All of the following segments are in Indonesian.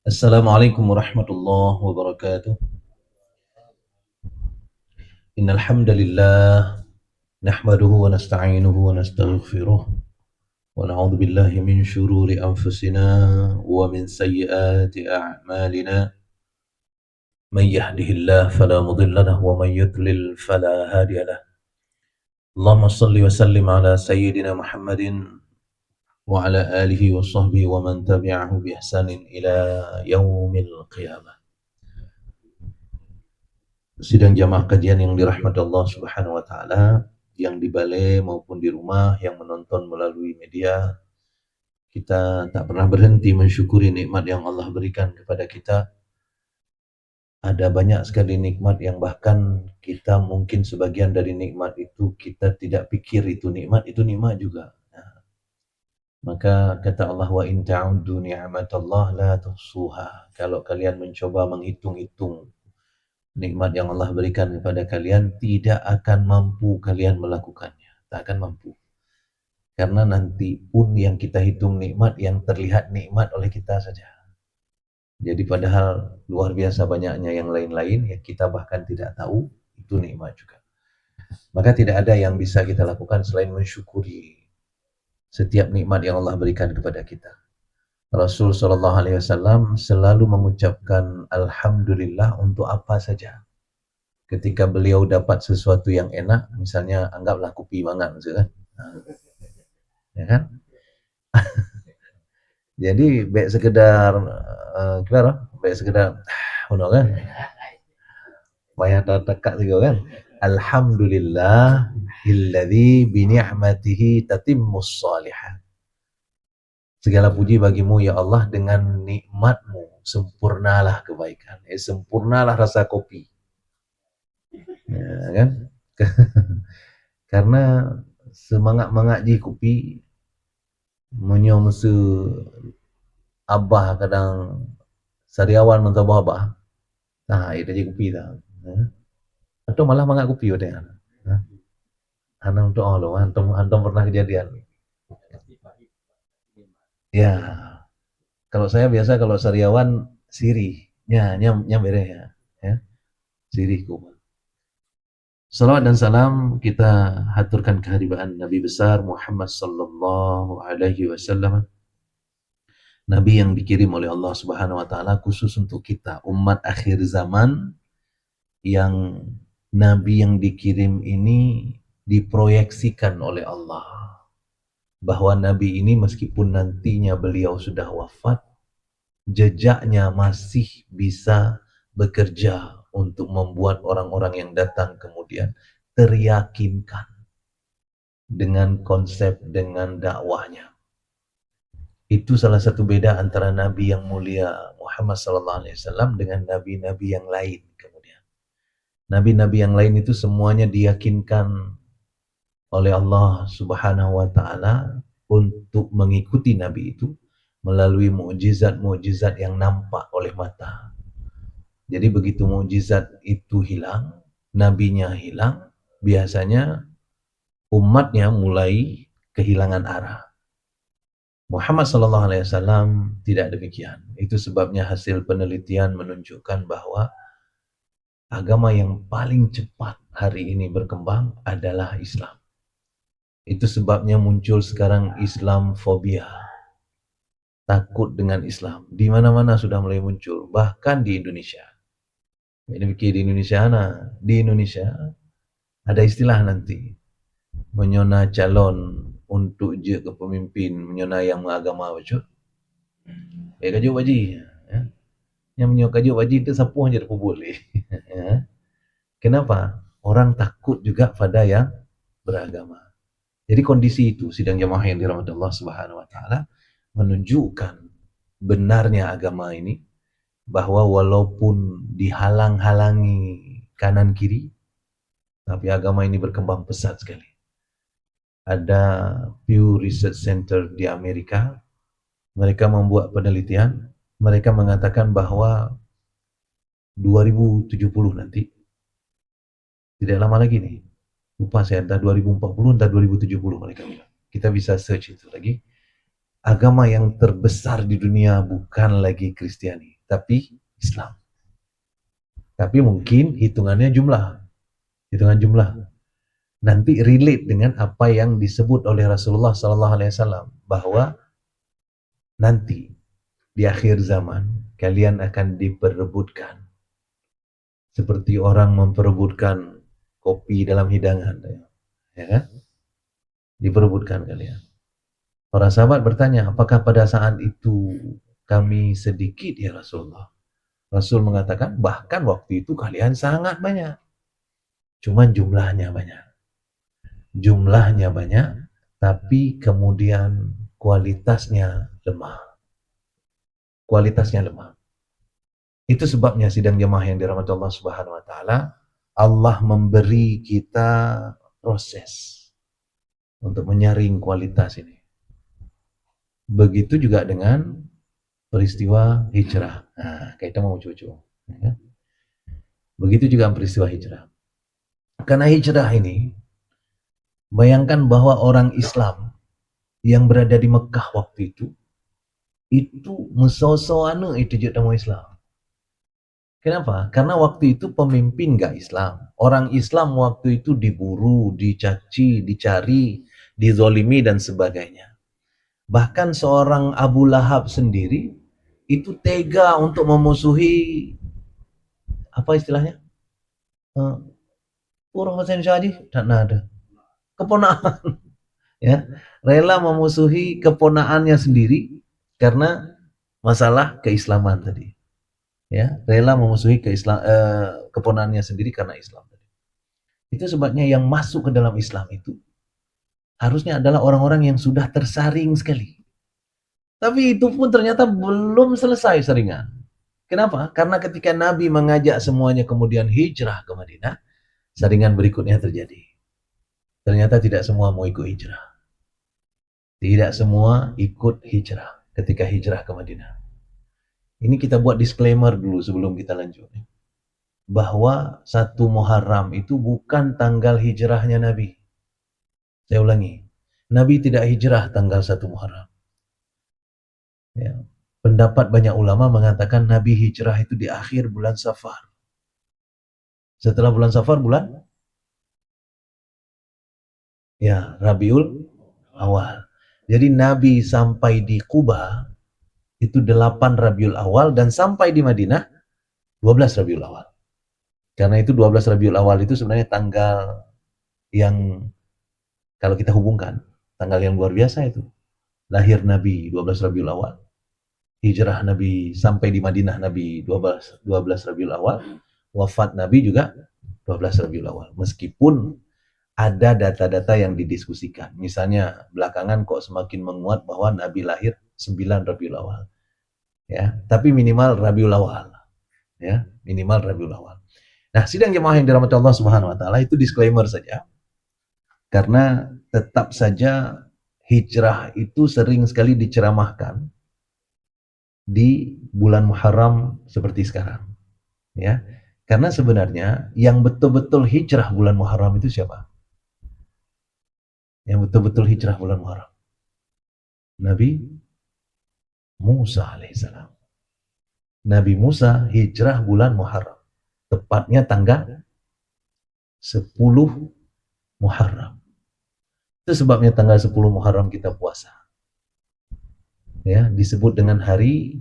Assalamualaikum warahmatullahi wabarakatuh. Innal hamdalillah nahmaduhu wa nasta'inuhu wa nastaghfiruh wa na'udzu billahi min shururi anfusina wa min sayyiati a'malina. Man yahdihillahu fala mudilla lahu wa man yudlil fala hadiya lahu. Allahumma shalli wa sallim ala sayyidina Muhammadin wa ala alihi wa sahbihi wa man tabi'ahu bi ihsanin ila yaumil qiyamah. Sidang jamaah kajian yang dirahmati Allah Subhanahu wa taala, yang di balai maupun di rumah yang menonton melalui media, kita tak pernah berhenti mensyukuri nikmat yang Allah berikan kepada kita. Ada banyak sekali nikmat yang bahkan kita mungkin sebagian dari nikmat itu kita tidak pikir itu nikmat juga. Nah, maka kata Allah, wa in ta'uddu ni'matallah la tuhsuha. Kalau kalian mencoba menghitung-hitung nikmat yang Allah berikan kepada kalian, tidak akan mampu kalian melakukannya. Tak akan mampu. Karena nanti pun yang kita hitung nikmat, yang terlihat nikmat oleh kita saja. Jadi padahal luar biasa banyaknya yang lain-lain yang kita bahkan tidak tahu, itu nikmat juga. Maka tidak ada yang bisa kita lakukan selain mensyukuri setiap nikmat yang Allah berikan kepada kita. Rasul Shallallahu Alaihi Wasallam selalu mengucapkan Alhamdulillah untuk apa saja. Ketika beliau dapat sesuatu yang enak, misalnya anggaplah kopi mangan, kan? Ya kan? Jadi baik sekedar gimana? Baik sekedar kan? Bayar tekak juga kan? Alhamdulillah illadzi bi ni'matihi tatimmus shalihat. Segala puji bagimu ya Allah, dengan nikmatmu sempurnalah kebaikan. Sempurnalah rasa kopi. Ya, kan? Karena semangat mengaji kopi menyomsu abah kadang sariawan mentabah abah. Nah, itu aja kopi dah. Atau malah mangak kopi udah. Hanam untuk Allah, antum pernah kejadian. Ya, kalau saya biasa kalau sariawan sirih, nyam bereh ya, sirihku. Salawat dan salam kita haturkan kehadiran Nabi besar Muhammad sallallahu alaihi wasallam. Nabi yang dikirim oleh Allah Subhanahu wa taala khusus untuk kita umat akhir zaman, yang Nabi yang dikirim ini diproyeksikan oleh Allah bahwa Nabi ini meskipun nantinya beliau sudah wafat, jejaknya masih bisa bekerja untuk membuat orang-orang yang datang kemudian teryakinkan dengan konsep, dengan dakwahnya. Itu salah satu beda antara Nabi yang mulia Muhammad SAW dengan Nabi-Nabi yang lain kemudian. Nabi-Nabi yang lain itu semuanya diyakinkan oleh Allah Subhanahu wa taala untuk mengikuti Nabi itu melalui mukjizat-mukjizat yang nampak oleh mata. Jadi begitu mukjizat itu hilang, nabinya hilang, biasanya umatnya mulai kehilangan arah. Muhammad sallallahu alaihi wasallam tidak demikian. Itu sebabnya hasil penelitian menunjukkan bahwa agama yang paling cepat hari ini berkembang adalah Islam. Itu sebabnya muncul sekarang Islamfobia. Takut dengan Islam. Di mana-mana sudah mulai muncul, bahkan di Indonesia. Ini di Indonesia ada istilah nanti menyona calon untuk je ke pemimpin, menyona yang agama wajud. Kajuk baji. Ya. Yang menyona kajuk baji itu sapu aja boleh. Ya. Kenapa? Orang takut juga pada yang beragama. Jadi kondisi itu sidang jamaah yang dirahmati Allah Subhanahu wa taala menunjukkan benarnya agama ini, bahwa walaupun dihalang-halangi kanan kiri, tapi agama ini berkembang pesat sekali. Ada Pew Research Center di Amerika, mereka membuat penelitian, mereka mengatakan bahwa 2070 nanti, tidak lama lagi nih, lupa saya, entah 2040, entah 2070 mereka bilang. Kita bisa search itu lagi. Agama yang terbesar di dunia bukan lagi Kristiani, tapi Islam. Tapi mungkin hitungan jumlah. Nanti relate dengan apa yang disebut oleh Rasulullah SAW bahwa nanti di akhir zaman kalian akan diperebutkan seperti orang memperebutkan kopi dalam hidangan, ya kan? Diperebutkan kalian. Para sahabat bertanya, apakah pada saat itu kami sedikit ya Rasulullah? Rasul mengatakan, bahkan waktu itu kalian sangat banyak. Cuman jumlahnya banyak. Tapi kemudian kualitasnya lemah. Itu sebabnya sidang jemaah yang dirahmati Allah Subhanahu wa taala, Allah memberi kita proses untuk menyaring kualitas ini. Begitu juga dengan peristiwa hijrah. Nah, kita mau cucu. Ya. Begitu juga peristiwa hijrah. Karena hijrah ini, bayangkan bahwa orang Islam yang berada di Mekah waktu itu musuh-musuhana itu je nama Islam. Kenapa? Karena waktu itu pemimpin gak Islam. Orang Islam waktu itu diburu, dicaci, dicari, dizolimi dan sebagainya. Bahkan seorang Abu Lahab sendiri itu tega untuk memusuhi, apa istilahnya? Purah Hasan Syahji, tak ada. Keponaan. Ya, rela memusuhi keponaannya sendiri karena masalah keislaman tadi. Ya, rela memusuhi keponaannya sendiri karena Islam tadi. Itu sebabnya yang masuk ke dalam Islam itu harusnya adalah orang-orang yang sudah tersaring sekali. Tapi itu pun ternyata belum selesai saringan. Kenapa? Karena ketika Nabi mengajak semuanya kemudian hijrah ke Madinah, saringan berikutnya terjadi. Ternyata tidak semua mau ikut hijrah. Tidak semua ikut hijrah ketika hijrah ke Madinah. Ini kita buat disclaimer dulu sebelum kita lanjut. Bahwa 1 Muharram itu bukan tanggal hijrahnya Nabi. Saya ulangi, Nabi tidak hijrah tanggal 1 Muharram. Ya. Pendapat banyak ulama mengatakan Nabi hijrah itu di akhir bulan Safar. Setelah bulan Safar bulan? Ya, Rabiul Awal. Jadi Nabi sampai di Kuba itu 8 Rabiul Awal dan sampai di Madinah 12 Rabiul Awal. Karena itu 12 Rabiul Awal itu sebenarnya tanggal yang kalau kita hubungkan, tanggal yang luar biasa itu. Lahir Nabi 12 Rabiul Awal. Hijrah Nabi sampai di Madinah Nabi 12 Rabiul Awal. Wafat Nabi juga 12 Rabiul Awal. Meskipun ada data-data yang didiskusikan. Misalnya belakangan kok semakin menguat bahwa Nabi lahir 9 Rabiul Awal. Ya, tapi minimal Rabiul Awal. Ya, minimal Rabiul Awal. Nah, sidang jemaah yang dirahmati Allah Subhanahu wa taala itu disclaimer saja. Karena tetap saja hijrah itu sering sekali diceramahkan di bulan Muharram seperti sekarang. Ya. Karena sebenarnya yang betul-betul hijrah bulan Muharram itu siapa? Yang betul-betul hijrah bulan Muharram. Nabi Musa alaihissalam. Nabi Musa hijrah bulan Muharram. Tepatnya tanggal 10 Muharram. Itu sebabnya tanggal 10 Muharram kita puasa. Ya, disebut dengan hari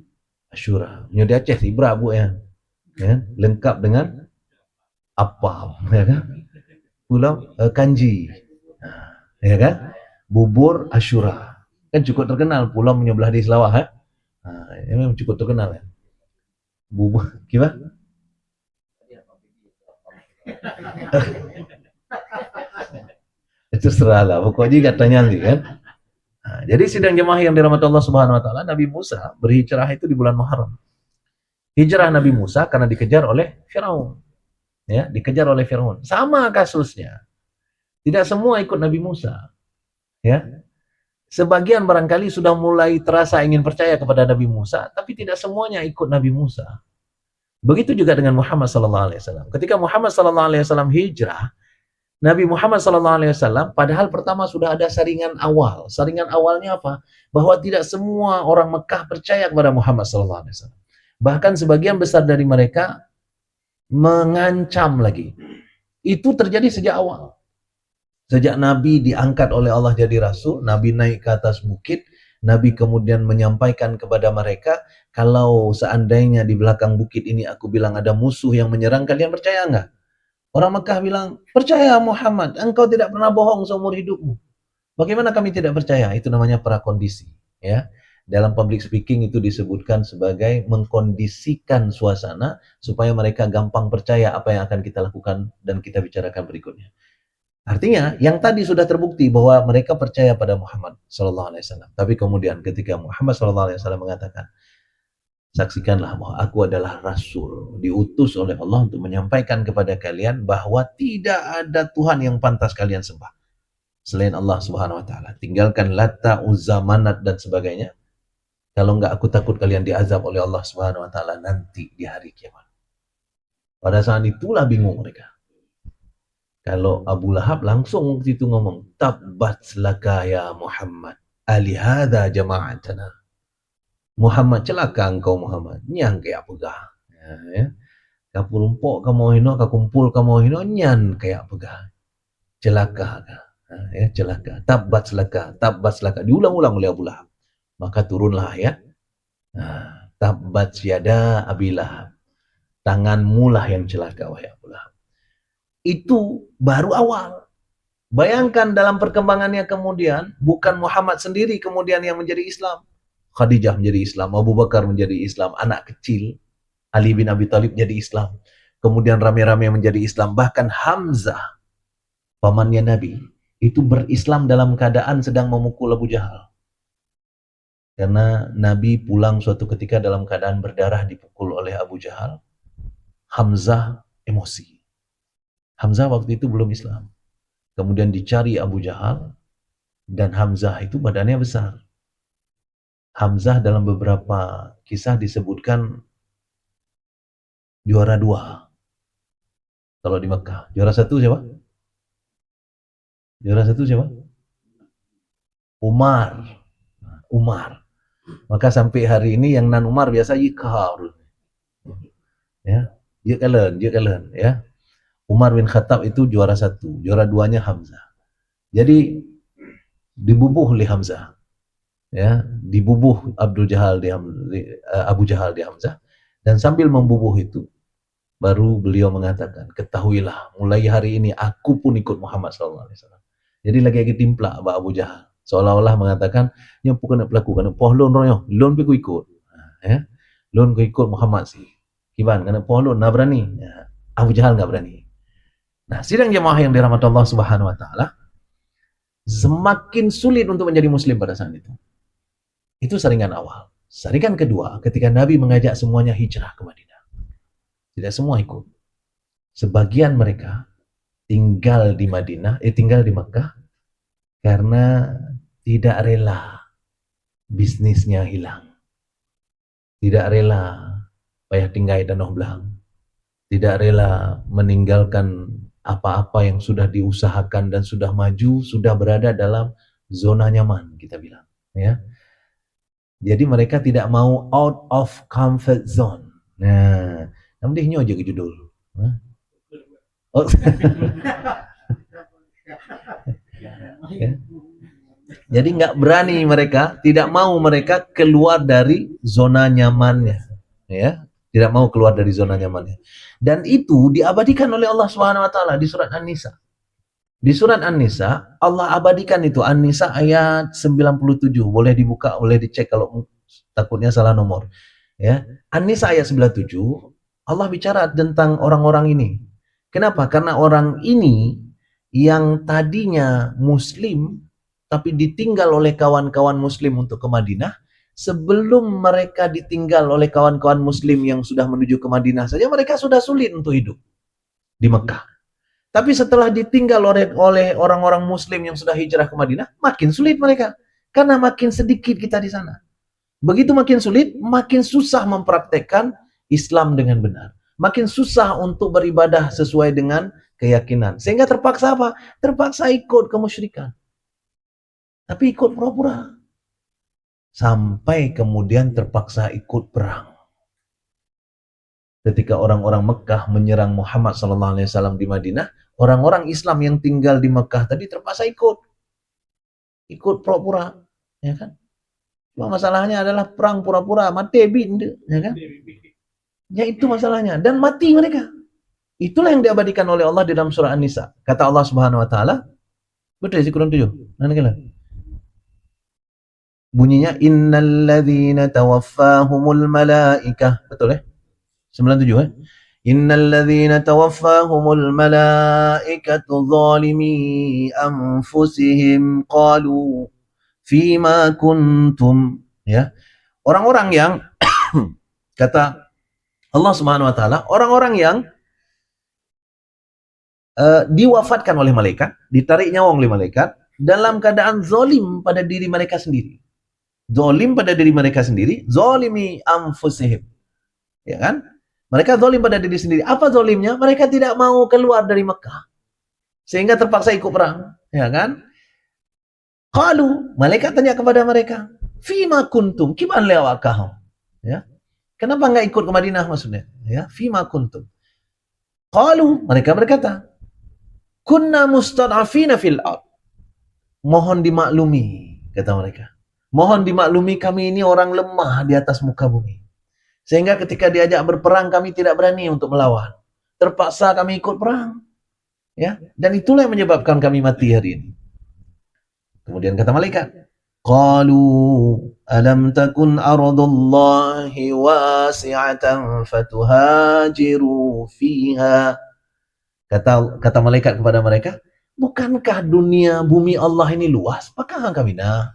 Asyura. Nyo di Aceh Libra bu ya. Ya, lengkap dengan apa? Ya kan? Pulau kanji. Ya kan? Bubur Asyura. Kan cukup terkenal pulau menyebelah di Selawah ya. Nah, ini memang cukup terkenal ya. Bubur gimana? Itu serahlah, pokoknya katanya nih kan. Nah, jadi sidang jemaah yang dirahmati Allah Subhanahu wa taala, Nabi Musa berhijrah itu di bulan Muharram. Hijrah Nabi Musa karena dikejar oleh Firaun. Ya, dikejar oleh Firaun. Sama kasusnya. Tidak semua ikut Nabi Musa. Ya. Sebagian barangkali sudah mulai terasa ingin percaya kepada Nabi Musa, tapi tidak semuanya ikut Nabi Musa. Begitu juga dengan Muhammad sallallahu alaihi wasallam. Ketika Muhammad sallallahu alaihi wasallam hijrah, Nabi Muhammad SAW padahal pertama sudah ada saringan awal. Saringan awalnya apa? Bahwa tidak semua orang Mekah percaya kepada Muhammad SAW. Bahkan sebagian besar dari mereka mengancam lagi. Itu terjadi sejak awal. Sejak Nabi diangkat oleh Allah jadi Rasul, Nabi naik ke atas bukit, Nabi kemudian menyampaikan kepada mereka, kalau seandainya di belakang bukit ini aku bilang ada musuh yang menyerang, kalian percaya enggak? Orang Mekah bilang, percaya Muhammad, engkau tidak pernah bohong seumur hidupmu. Bagaimana kami tidak percaya? Itu namanya prakondisi. Ya. Dalam public speaking itu disebutkan sebagai mengkondisikan suasana supaya mereka gampang percaya apa yang akan kita lakukan dan kita bicarakan berikutnya. Artinya, yang tadi sudah terbukti bahwa mereka percaya pada Muhammad Sallallahu Alaihi Wasallam. Tapi kemudian ketika Muhammad Sallallahu Alaihi Wasallam mengatakan, saksikanlah bahwa aku adalah Rasul, diutus oleh Allah untuk menyampaikan kepada kalian bahwa tidak ada Tuhan yang pantas kalian sembah selain Allah Subhanahu Wa Taala. Tinggalkan Lata, Uzza, Manat dan sebagainya. Kalau enggak, aku takut kalian diazab oleh Allah Subhanahu Wa Taala nanti di hari kiamat. Pada saat itulah bingung mereka. Kalau Abu Lahab langsung waktu itu ngomong, tabbat laka ya Muhammad, alihada jama'atana. Muhammad, celaka engkau Muhammad, nyang kayak pegah. Ya. Kapurumpok kamu hino, kakumpul kamu hino, nyan kayak pegah. Celaka. Ya, celaka. Tabbat laka. Diulang-ulang oleh Abu Lahab. Maka turunlah ya. Tabbat yada Abi Lahab. Tanganmu lah yang celaka, wahai Abu Lahab. Itu baru awal. Bayangkan dalam perkembangannya kemudian, bukan Muhammad sendiri kemudian yang menjadi Islam. Khadijah menjadi Islam, Abu Bakar menjadi Islam, anak kecil, Ali bin Abi Thalib jadi Islam. Kemudian rame-rame menjadi Islam. Bahkan Hamzah, pamannya Nabi, itu berislam dalam keadaan sedang memukul Abu Jahal. Karena Nabi pulang suatu ketika dalam keadaan berdarah dipukul oleh Abu Jahal. Hamzah emosi. Hamzah waktu itu belum Islam. Kemudian dicari Abu Jahal, dan Hamzah itu badannya besar. Hamzah dalam beberapa kisah disebutkan juara 2 kalau di Mekah. Juara 1 siapa? Juara 1 siapa? Umar. Maka sampai hari ini yang nan Umar biasa Yikar. Ya, Yikalen, ya. Umar bin Khattab itu juara 1, juara 2-nya Hamzah. Jadi dibubuh oleh Hamzah. Ya, dibubuh Abu Jahal di Hamzah, dan sambil membubuh itu baru beliau mengatakan, ketahuilah mulai hari ini aku pun ikut Muhammad SAW. Jadi lagi timplak Abu Jahal, seolah-olah mengatakan yang bukan pelaku kan pohlon royo lon ku ikut, ya lon ku ikut Muhammad sih kiban karena pohlon nah berani, ya. Abu Jahal nggak berani. Nah, sidang jemaah yang dirahmati Allah Subhanahu Wa Taala, semakin sulit untuk menjadi Muslim pada saat itu. Itu saringan awal. Saringan kedua, ketika Nabi mengajak semuanya hijrah ke Madinah. Tidak semua ikut. Sebagian mereka tinggal di Madinah, tinggal di Makkah, karena tidak rela bisnisnya hilang. Tidak rela payah tinggai dan belang. Tidak rela meninggalkan apa-apa yang sudah diusahakan dan sudah maju, sudah berada dalam zona nyaman, kita bilang. Ya. Jadi mereka tidak mau out of comfort zone. Nah, namun dia aja ke judul. Oh. Ya. Jadi nggak berani mereka, tidak mau mereka keluar dari zona nyamannya. Ya, tidak mau keluar dari zona nyamannya. Dan itu diabadikan oleh Allah Subhanahu Wa Taala di surat An-Nisa. Di surat An-Nisa, Allah abadikan itu. An-Nisa ayat 97. Boleh dibuka, boleh dicek kalau takutnya salah nomor. Ya. An-Nisa ayat 97, Allah bicara tentang orang-orang ini. Kenapa? Karena orang ini yang tadinya Muslim, tapi ditinggal oleh kawan-kawan Muslim untuk ke Madinah. Sebelum mereka ditinggal oleh kawan-kawan Muslim yang sudah menuju ke Madinah saja, mereka sudah sulit untuk hidup di Mekah. Tapi setelah ditinggal oleh orang-orang Muslim yang sudah hijrah ke Madinah, makin sulit mereka. Karena makin sedikit kita di sana. Begitu makin sulit, makin susah mempraktekkan Islam dengan benar. Makin susah untuk beribadah sesuai dengan keyakinan. Sehingga terpaksa apa? Terpaksa ikut kemusyrikan. Tapi ikut pura-pura. Sampai kemudian terpaksa ikut perang. ketika orang-orang Mekah menyerang Muhammad SAW di Madinah, orang-orang Islam yang tinggal di Mekah tadi terpaksa ikut pura-pura, ya kan? Cuma masalahnya adalah perang pura-pura, mati binde, ya kan? Ya itu masalahnya, dan mati mereka. Itulah yang diabadikan oleh Allah di dalam surah An-Nisa. Kata Allah Subhanahu wa taala, betul sih Quran 7. Bunyinya innalladzina tawaffahumul malaikah. Betul ya? 97 ya? Innalladzina tawaffahumul malaikatu zalimi anfusihim qalu fima kuntum, ya. Orang-orang yang kata Allah Subhanahu wa taala, orang-orang yang diwafatkan oleh malaikat, ditarik nyawa oleh malaikat dalam keadaan zalim pada diri mereka sendiri. Zalim pada diri mereka sendiri, zalimi anfusihim. Ya kan? Mereka zalim pada diri sendiri. Apa zalimnya? Mereka tidak mau keluar dari Mekah. Sehingga terpaksa ikut perang, ya kan? Qalu, malaikat tanya kepada mereka, "Fima kuntum? Kiman lawakahum?" Ya. Kenapa enggak ikut ke Madinah maksudnya? Ya, fima kuntum. Qalu, mereka berkata, "Kunna mustad'afina fil ard." Mohon dimaklumi, kata mereka. Mohon dimaklumi, kami ini orang lemah di atas muka bumi. Sehingga ketika diajak berperang kami tidak berani untuk melawan. Terpaksa kami ikut perang. Ya, dan itulah yang menyebabkan kami mati hari ini. Kemudian kata malaikat, qalu alam takun ardullahi wasi'atan fatuhajiru fiha. Kata malaikat kepada mereka, bukankah dunia bumi Allah ini luas? Apakah kami nah?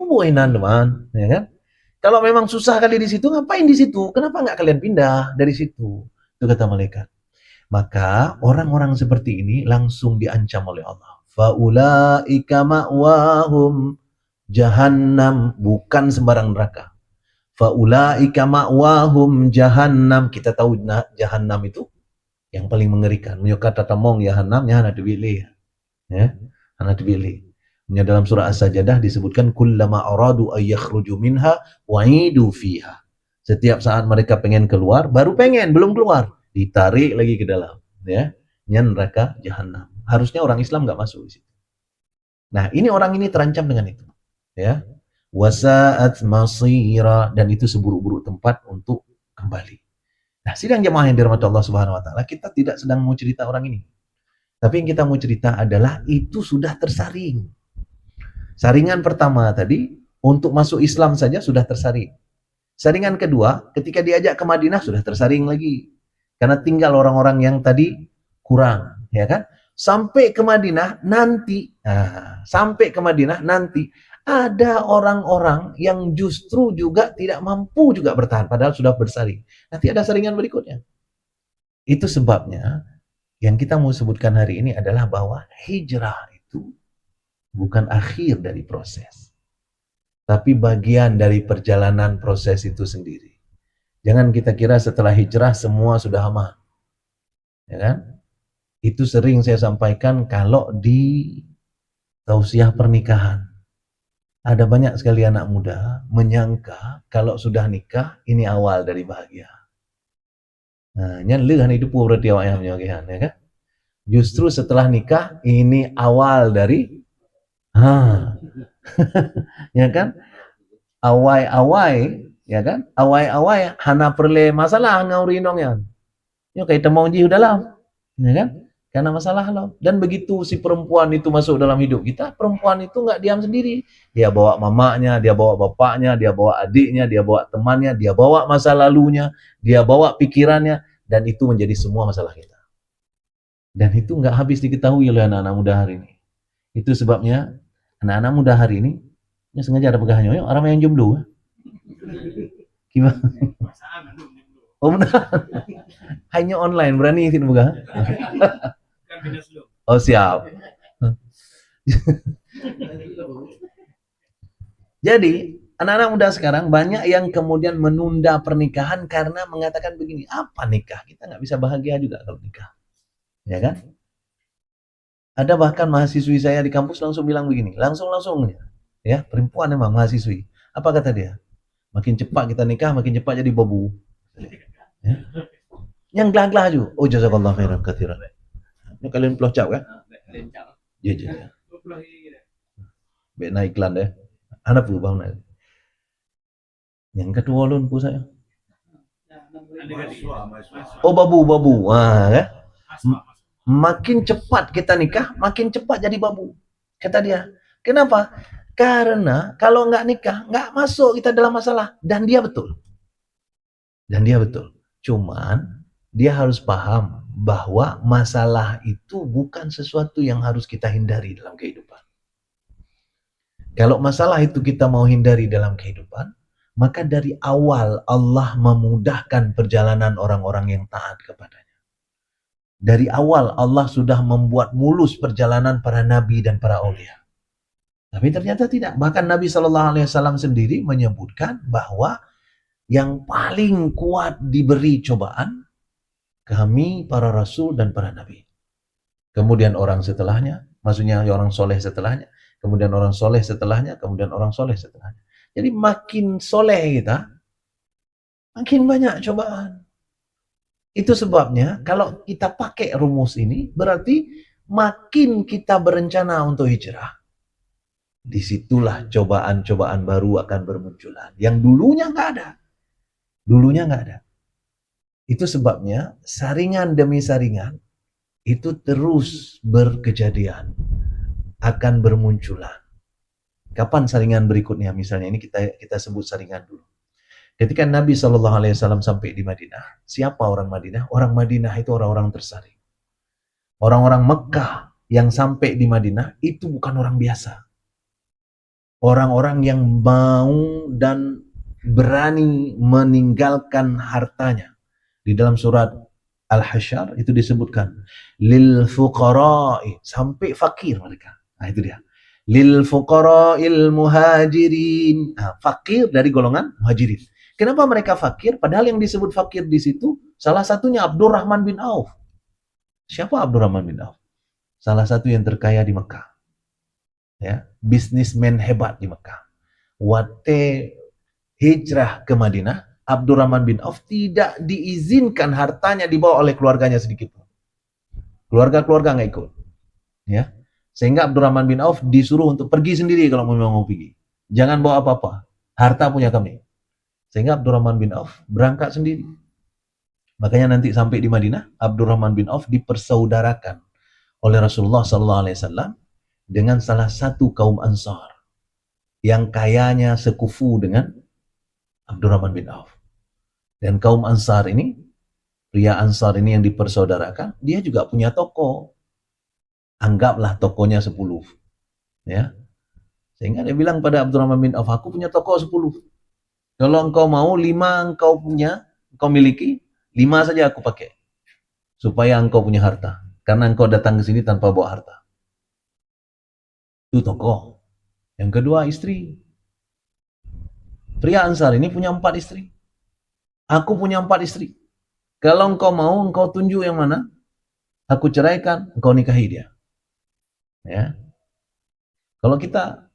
Buenan teman, ya kan? Kalau memang susah kali di situ, ngapain di situ? Kenapa nggak kalian pindah dari situ? Itu kata malaikat. Maka orang-orang seperti ini langsung diancam oleh Allah. Faulaika ma'wahum jahannam, bukan sembarang neraka. Faulaika ma'wahum jahannam. Kita tahu jahannam itu yang paling mengerikan. Menyuka tatamong jahannam, ya hana dipilih. Ya, hana dipilih. Dalam surah As-Sajdah disebutkan kullama aradu ayyakhruju minha wa'idu fiha. Setiap saat mereka pengen keluar, baru pengen, belum keluar, ditarik lagi ke dalam, ya. Neraka jahanam. Harusnya orang Islam enggak masuk di situ. Nah, ini orang ini terancam dengan itu, ya. Wasa'at masira, dan itu seburuk-buruk tempat untuk kembali. Nah, sidang jamaah yang dirahmati Allah Subhanahu wa taala, kita tidak sedang mau cerita orang ini. Tapi yang kita mau cerita adalah itu sudah tersaring. Saringan pertama tadi, untuk masuk Islam saja sudah tersaring. Saringan kedua, ketika diajak ke Madinah sudah tersaring lagi. Karena tinggal orang-orang yang tadi kurang, ya kan? Sampai ke Madinah nanti, ada orang-orang yang justru juga tidak mampu juga bertahan, padahal sudah bersaring. Nanti ada saringan berikutnya. Itu sebabnya yang kita mau sebutkan hari ini adalah bahwa hijrah itu bukan akhir dari proses, tapi bagian dari perjalanan proses itu sendiri. Jangan kita kira setelah hijrah semua sudah aman, ya kan? Itu sering saya sampaikan kalau di tausiah pernikahan. Ada banyak sekali anak muda menyangka kalau sudah nikah ini awal dari bahagia. Nah, nyanleuh hidup berarti awak yang menyogihan, ya kan? Justru setelah nikah ini awal dari ya kan? Awai-awai, ya kan? Awai-awai hana perle masalah ngaurinong yan. Yo kay temong ji dalam, ya kan? Karena masalah lo. Dan begitu si perempuan itu masuk dalam hidup kita, perempuan itu nggak diam sendiri. Dia bawa mamanya, dia bawa bapaknya, dia bawa adiknya, dia bawa temannya, dia bawa masa lalunya, dia bawa pikirannya, dan itu menjadi semua masalah kita. Dan itu nggak habis diketahui oleh anak-anak muda hari ini. Itu sebabnya anak-anak muda hari ini sengaja ada pegahannya, yuk orang yang jomblo. Gimana? Oh benar. Hanya online, berani itu buka. Oh siap. Jadi anak-anak muda sekarang banyak yang kemudian menunda pernikahan karena mengatakan begini, apa nikah? Kita nggak bisa bahagia juga kalau nikah, ya kan? Ada bahkan mahasiswi saya di kampus langsung bilang begini, langsung ya, perempuan memang mahasiswi. Apa kata dia? Makin cepat kita nikah, makin cepat jadi babu. Ya. Yang gelah-gelah ju. Oh jazakallah khairan katsiran. Ini kalian pelocap kan? Ya ya ya. Be naik iklan deh. Anak pu bang naik. Yang kedua lun pu saya. Oh babu. Wah, ya. Makin cepat kita nikah, makin cepat jadi babu. Kata dia. Kenapa? Karena kalau nggak nikah, nggak masuk kita dalam masalah. Dan dia betul. Cuman, dia harus paham bahwa masalah itu bukan sesuatu yang harus kita hindari dalam kehidupan. Kalau masalah itu kita mau hindari dalam kehidupan, maka dari awal Allah memudahkan perjalanan orang-orang yang taat kepadanya. Dari awal Allah sudah membuat mulus perjalanan para nabi dan para aulia. Tapi ternyata tidak. Bahkan Nabi SAW sendiri menyebutkan bahwa yang paling kuat diberi cobaan kami para rasul dan para nabi. Kemudian orang setelahnya, maksudnya orang soleh setelahnya, kemudian orang soleh setelahnya, kemudian orang soleh setelahnya. Jadi makin soleh kita, makin banyak cobaan. Itu sebabnya kalau kita pakai rumus ini, berarti makin kita berencana untuk hijrah, disitulah cobaan-cobaan baru akan bermunculan. Yang dulunya nggak ada. Itu sebabnya saringan demi saringan itu terus berkejadian, akan bermunculan. Kapan saringan berikutnya? Misalnya ini kita sebut saringan dulu. Ketika Nabi SAW sampai di Madinah, siapa orang Madinah? Orang Madinah itu orang-orang tersaring. Orang-orang Mekah yang sampai di Madinah itu bukan orang biasa. Orang-orang yang mau dan berani meninggalkan hartanya. Di dalam surat Al-Hasyr itu disebutkan lil fuqara'i, sampai fakir mereka. Nah itu dia. Lil fuqara'il muhajirin. Nah, fakir dari golongan muhajirin. Kenapa mereka fakir? Padahal yang disebut fakir di situ salah satunya Abdurrahman bin Auf. Siapa Abdurrahman bin Auf? Salah satu yang terkaya di Mekah. Ya, bisnismen hebat di Mekah. Waktu hijrah ke Madinah, Abdurrahman bin Auf tidak diizinkan hartanya dibawa oleh keluarganya sedikit pun. Keluarga nggak ikut. Ya. Sehingga Abdurrahman bin Auf disuruh untuk pergi sendiri kalau mau pergi. Jangan bawa apa-apa. Harta punya kami. Sehingga Abdurrahman bin Auf berangkat sendiri. Makanya nanti sampai di Madinah, Abdurrahman bin Auf dipersaudarakan oleh Rasulullah SAW dengan salah satu kaum Ansar yang kayanya sekufu dengan Abdurrahman bin Auf. Dan kaum Ansar ini, pria Ansar ini yang dipersaudarakan, dia juga punya toko. Anggaplah tokonya 10. Ya. Sehingga dia bilang pada Abdurrahman bin Auf, aku punya toko 10. Kalau engkau mau 5 engkau punya, engkau miliki, 5 saja aku pakai. Supaya engkau punya harta. Karena engkau datang ke sini tanpa bawa harta. Itu toko. Yang kedua istri. Pria Ansar ini punya 4 istri. Aku punya 4 istri. Kalau engkau mau, engkau tunjuk yang mana, aku ceraikan, engkau nikahi dia. Ya. Kalau kita,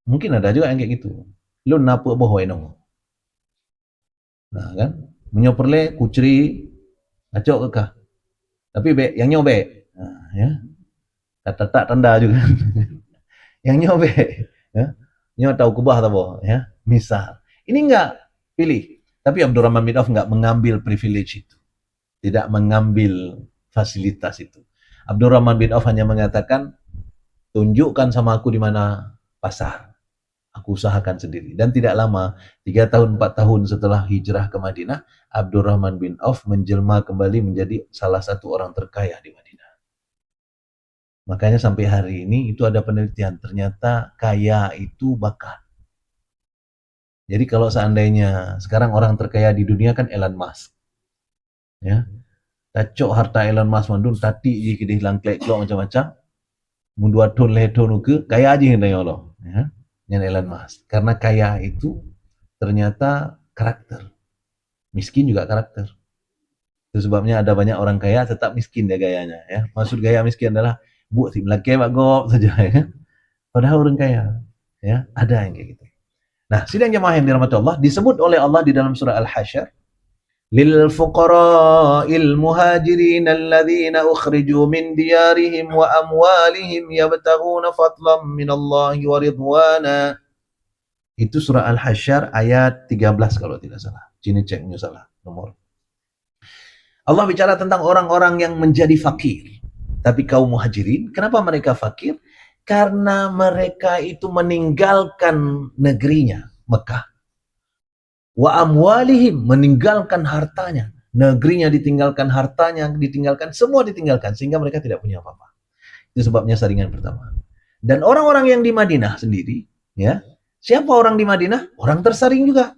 mungkin ada juga yang kayak gitu. Lu napu bohoi nong. Nah kan, menyoperle kucri, acok kekah. Tapi yang nyobe, nah, ya. Kata tak tanda juga. Yang nyobe, ya. Nyobe tahu kubah tabo, ya. Misal, ini enggak pilih. Tapi Abdurrahman bin Auf enggak mengambil privilege itu. Tidak mengambil fasilitas itu. Abdurrahman bin Auf hanya mengatakan, tunjukkan sama aku di mana pasar. Aku usahakan sendiri. Dan tidak lama, 3 tahun, 4 tahun setelah hijrah ke Madinah, Abdurrahman bin Auf menjelma kembali menjadi salah satu orang terkaya di Madinah. Makanya sampai hari ini itu ada penelitian. Ternyata kaya itu bakat. Jadi kalau seandainya sekarang orang terkaya di dunia kan Elon Musk. Ya. Tacok harta Elon Musk mandun tati je ke hilang klek-klok macam-macam. Mundua ton le ton ke kaya aja yang Allah. Ya. Yang Elon Musk. Karena kaya itu ternyata karakter. Miskin juga karakter. Itu sebabnya ada banyak orang kaya tetap miskin dia gayanya. Ya. Maksud gaya miskin adalah buat si melaki bagop saja. Ya. Padahal orang kaya. Ya. Ada yang kayak gitu. Nah, sidang jemaah yang dirahmati Allah disebut oleh Allah di dalam surah Al-Hasyr Lil muhajirin alladhina ukhriju min diyarihim wa amwalihim yabtaghuna fadlan minallahi wa ridwana. Itu surah Al-Hasyr ayat 13 kalau tidak salah. Sini cek salah nomor. Allah bicara tentang orang-orang yang menjadi fakir. Tapi kaum muhajirin, kenapa mereka fakir? Karena mereka itu meninggalkan negerinya, Mekah. Wa amwalihim, meninggalkan hartanya. Negerinya ditinggalkan, hartanya ditinggalkan, semua ditinggalkan. Sehingga mereka tidak punya apa-apa. Itu sebabnya saringan pertama. Dan orang-orang yang di Madinah sendiri, ya, siapa orang di Madinah? Orang tersaring juga.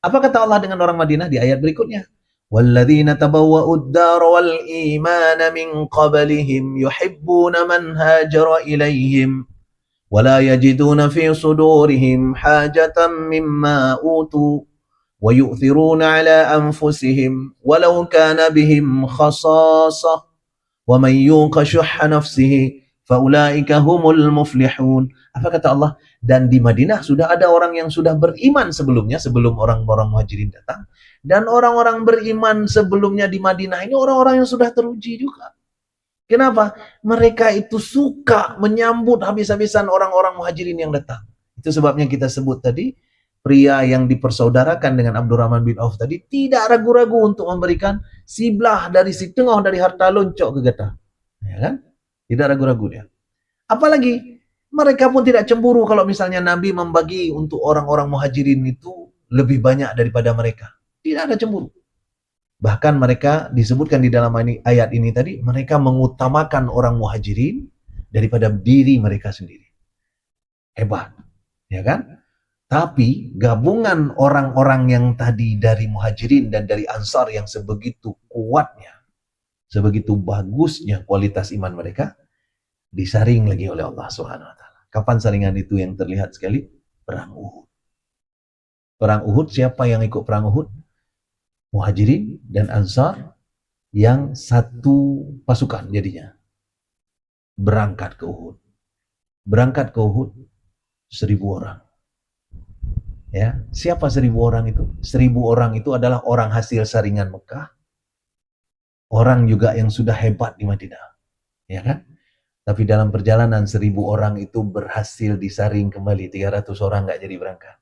Apa kata Allah dengan orang Madinah di ayat berikutnya? وَالَّذِينَ تَبَوَّأُوا الدَّارَ وَالْإِيمَانَ مِنْ قَبْلِهِمْ يُحِبُّونَ مَنْ هَاجَرَ إِلَيْهِمْ وَلَا يَجِدُونَ فِي صُدُورِهِمْ حَاجَةً مِّمَّا أُوتُوا وَيُؤْثِرُونَ عَلَى أَنفُسِهِمْ وَلَوْ كَانَ بِهِمْ خَصَاصَةٌ وَمَنْ يُوقَ شُحَّ نَفْسِهِ فَأُولَئِكَ هُمُ الْمُفْلِحُونَ. Apa kata Allah? Dan di Madinah sudah ada orang yang sudah beriman sebelumnya, sebelum orang-orang muhajirin datang. Dan orang-orang beriman sebelumnya di Madinah ini orang-orang yang sudah teruji juga. Kenapa? Mereka itu suka menyambut habis-habisan orang-orang muhajirin yang datang. Itu sebabnya kita sebut tadi, pria yang dipersaudarakan dengan Abdurrahman bin Auf tadi tidak ragu-ragu untuk memberikan siblah dari setengah dari harta loncok ke getah. Ya kan? Tidak ragu-ragu dia. Apalagi mereka pun tidak cemburu kalau misalnya Nabi membagi untuk orang-orang muhajirin itu lebih banyak daripada mereka. Tidak ada cemburu. Bahkan mereka disebutkan di dalam ayat ini tadi, mereka mengutamakan orang muhajirin daripada diri mereka sendiri. Hebat, ya kan? Tapi gabungan orang-orang yang tadi dari muhajirin dan dari ansar yang sebegitu kuatnya, sebegitu bagusnya kualitas iman mereka, disaring lagi oleh Allah Subhanahu wa taala. Kapan saringan itu yang terlihat sekali? Perang Uhud. Perang Uhud, siapa yang ikut perang Uhud? Muhajirin dan Ansar yang satu pasukan jadinya. Berangkat ke Uhud. Berangkat ke Uhud 1.000 orang. Ya, siapa 1.000 orang itu? 1.000 orang itu adalah orang hasil saringan Mekah. Orang juga yang sudah hebat di Madinah. Ya kan? Tapi dalam perjalanan 1.000 orang itu berhasil disaring kembali. 300 orang nggak jadi berangkat.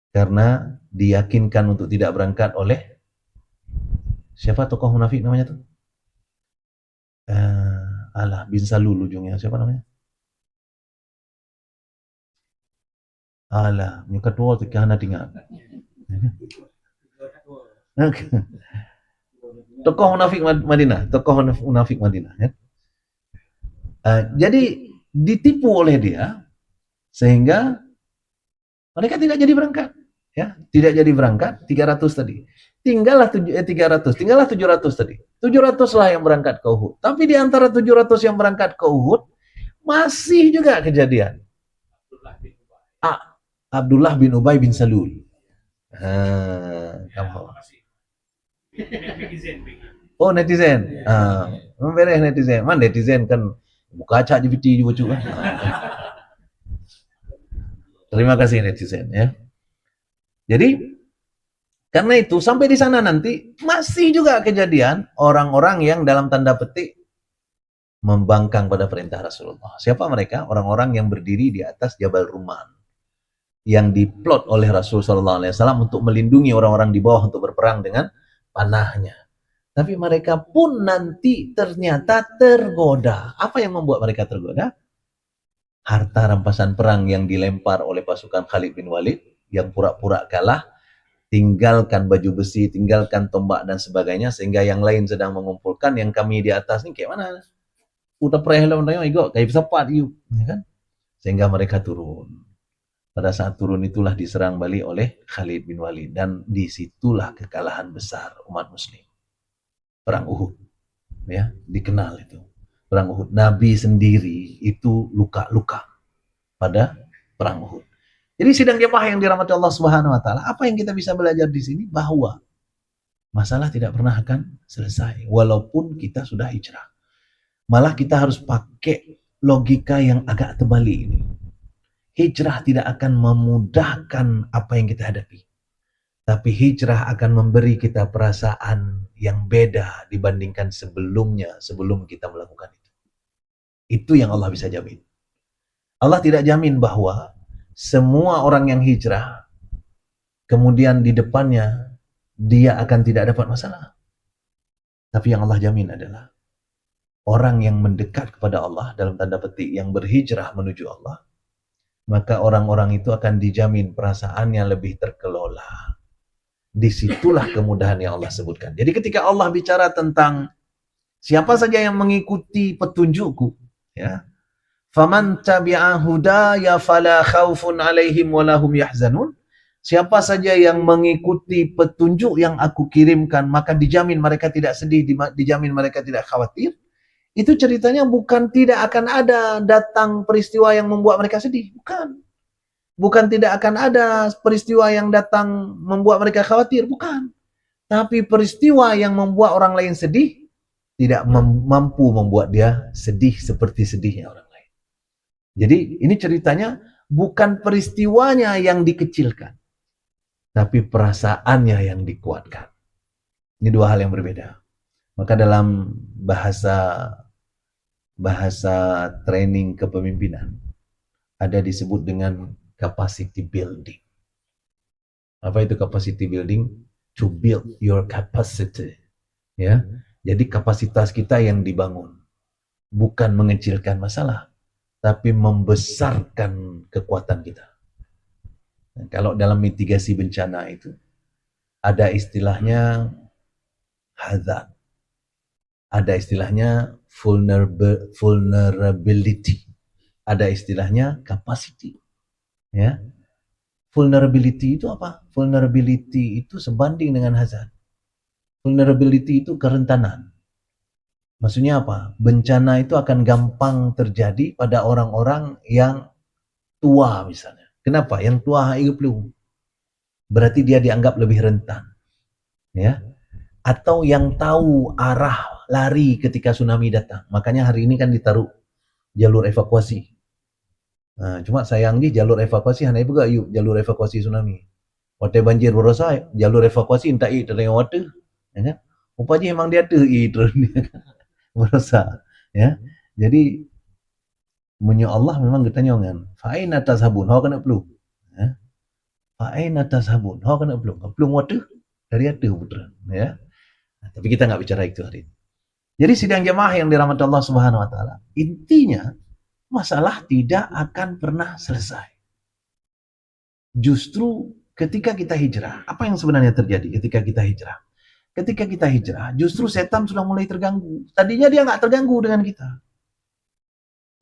Karena diyakinkan untuk tidak berangkat oleh siapa tokoh munafik namanya tuh? Bin Salul ujungnya. Siapa namanya? Nyukat dua tekan tinggal. Tokoh munafik Madinah, tokoh munafik Madinah. Ya. Jadi ditipu oleh dia sehingga mereka tidak jadi berangkat. Ya, tidak jadi berangkat 300 tadi. Tinggallah 300, tinggallah 700 tadi. 700 lah yang berangkat ke Uhud. Tapi di antara 700 yang berangkat ke Uhud masih juga kejadian. Abdullah bin Ubay bin Salul. Oh, netizen. Memberes netizen. Man netizen kan buka chat GPT juga. Terima kasih netizen ya. Jadi karena itu sampai di sana nanti masih juga kejadian orang-orang yang dalam tanda petik membangkang pada perintah Rasulullah. Siapa mereka? Orang-orang yang berdiri di atas Jabal Ruman yang diplot oleh Rasulullah SAW untuk melindungi orang-orang di bawah untuk berperang dengan panahnya. Tapi mereka pun nanti ternyata tergoda. Apa yang membuat mereka tergoda? Harta rampasan perang yang dilempar oleh pasukan Khalid bin Walid yang pura-pura kalah, tinggalkan baju besi, tinggalkan tombak dan sebagainya, sehingga yang lain sedang mengumpulkan, yang kami di atas ni kayak mana? Udah perehlah undang igok kayak sepat you, ya kan? Sehingga mereka turun. Pada saat turun itulah diserang balik oleh Khalid bin Walid dan disitulah kekalahan besar umat Muslim. Perang Uhud, ya dikenal itu. Perang Uhud. Nabi sendiri itu luka-luka pada perang Uhud. Jadi sidang jemaah yang dirahmati Allah Subhanahu wa taala, apa yang kita bisa belajar di sini? Bahwa masalah tidak pernah akan selesai walaupun kita sudah hijrah. Malah kita harus pakai logika yang agak terbalik ini. Hijrah tidak akan memudahkan apa yang kita hadapi. Tapi hijrah akan memberi kita perasaan yang beda dibandingkan sebelumnya, sebelum kita melakukan itu. Itu yang Allah bisa jamin. Allah tidak jamin bahwa semua orang yang hijrah, kemudian di depannya dia akan tidak dapat masalah. Tapi yang Allah jamin adalah orang yang mendekat kepada Allah, dalam tanda petik yang berhijrah menuju Allah, maka orang-orang itu akan dijamin perasaannya lebih terkelola. Disitulah kemudahan yang Allah sebutkan. Jadi ketika Allah bicara tentang siapa saja yang mengikuti petunjukku, ya, faman tabi'a hudaya fala khaufun 'alaihim wa lahum yahzanun. Siapa saja yang mengikuti petunjuk yang aku kirimkan, maka dijamin mereka tidak sedih, dijamin mereka tidak khawatir. Itu ceritanya bukan tidak akan ada datang peristiwa yang membuat mereka sedih, bukan. Bukan tidak akan ada peristiwa yang datang membuat mereka khawatir, bukan. Tapi peristiwa yang membuat orang lain sedih tidak mampu membuat dia sedih seperti sedihnya orang lain. Jadi ini ceritanya bukan peristiwanya yang dikecilkan, tapi perasaannya yang dikuatkan. Ini dua hal yang berbeda. Maka dalam bahasa training kepemimpinan ada disebut dengan capacity building. Apa itu capacity building? To build your capacity. Ya, jadi kapasitas kita yang dibangun, bukan mengecilkan masalah, tapi membesarkan kekuatan kita. Nah, kalau dalam mitigasi bencana itu ada istilahnya hazard, ada istilahnya vulnerability, ada istilahnya capacity. Ya, vulnerability itu apa? Vulnerability itu sebanding dengan hazard. Vulnerability itu kerentanan. Maksudnya apa? Bencana itu akan gampang terjadi pada orang-orang yang tua misalnya. Kenapa? Yang tua belum. Berarti dia dianggap lebih rentan. Ya. Atau yang tahu arah lari ketika tsunami datang. Makanya hari ini kan ditaruh jalur evakuasi. Nah, cuma sayangnya jalur evakuasi hanya juga yuk jalur evakuasi tsunami. Waktu banjir berasa jalur evakuasi entah terdengar water, ya kan? Rupanya memang dia ada berasa, ya. Jadi menyo Allah memang ketanya kan. Fa'in atas sabun, hau kena peluk. Ya. Fa'in atas sabun, hau kena peluk. Peluk water dari ada putra, ya. Nah, tapi kita nggak bicara itu hari ini. Jadi sidang jamaah yang dirahmati Allah Subhanahu wa taala, intinya masalah tidak akan pernah selesai. Justru ketika kita hijrah, apa yang sebenarnya terjadi ketika kita hijrah? Ketika kita hijrah, justru setan sudah mulai terganggu. Tadinya dia nggak terganggu dengan kita.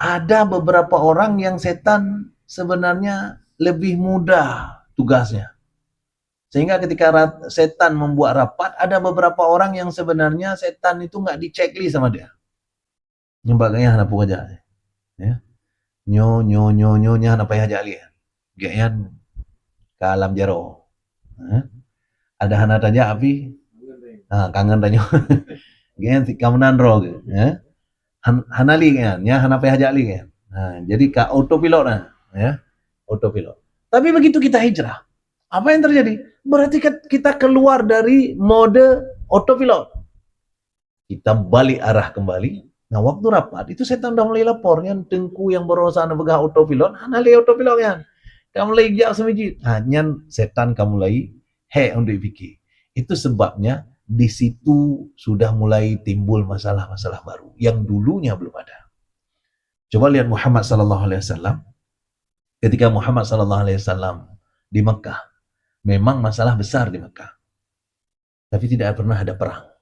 Ada beberapa orang yang setan sebenarnya lebih mudah tugasnya. Sehingga ketika setan membuat rapat, ada beberapa orang yang sebenarnya setan itu nggak dicekli sama dia. Nyembaknya hana aja. Ya. Nyonya hana payah jali. Gaya ke alam jaro. Ada hana tanya api. Kangen tanya. Gaya kamunan roh. Ya. Hanali kan, ya hana payah jali kan. Nah, jadi ke autopilot nah, ya. Autopilot. Tapi begitu kita hijrah, apa yang terjadi? Berarti kita keluar dari mode autopilot. Kita balik arah kembali. Nah, waktu rapat itu setan udah mulai lapor kan, tengku yang berusaha begah autopilot, hanali autopilot kan. Kamu lagi jak semiji. Hanya setan kamu lagi untuk fikir. Itu sebabnya di situ sudah mulai timbul masalah-masalah baru yang dulunya belum ada. Coba lihat Muhammad sallallahu alaihi wasallam. Ketika Muhammad sallallahu alaihi wasallam di Mekah, memang masalah besar di Mekah. Tapi tidak pernah ada perang.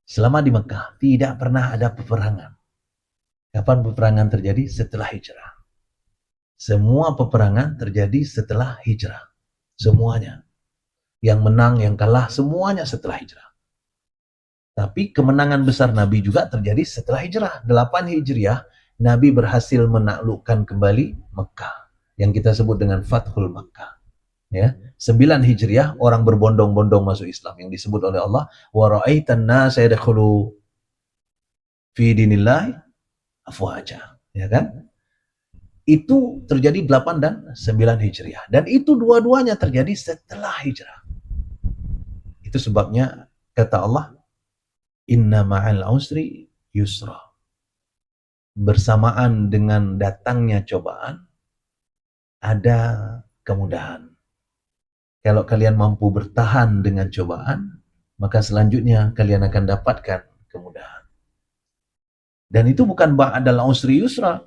Selama di Mekah tidak pernah ada peperangan. Kapan peperangan terjadi? Setelah hijrah. Semua peperangan terjadi setelah hijrah. Semuanya. Yang menang, yang kalah, semuanya setelah hijrah. Tapi kemenangan besar Nabi juga terjadi setelah hijrah. 8 Hijriah, Nabi berhasil menaklukkan kembali Mekah. Yang kita sebut dengan Fathul Mekah. Ya. 9 Hijriah, orang berbondong-bondong masuk Islam. Yang disebut oleh Allah, وَرَأَيْتَ النَّاسَ يَدْخُلُوا فِي دِينِ اللَّهِ أَفْوَاجًا. Ya kan? Itu terjadi 8 dan 9 Hijriah. Dan itu dua-duanya terjadi setelah hijrah. Itu sebabnya kata Allah, inna ma'al usri yusra. Bersamaan dengan datangnya cobaan, ada kemudahan. Kalau kalian mampu bertahan dengan cobaan, maka selanjutnya kalian akan dapatkan kemudahan. Dan itu bukan ba'dal usri yusra.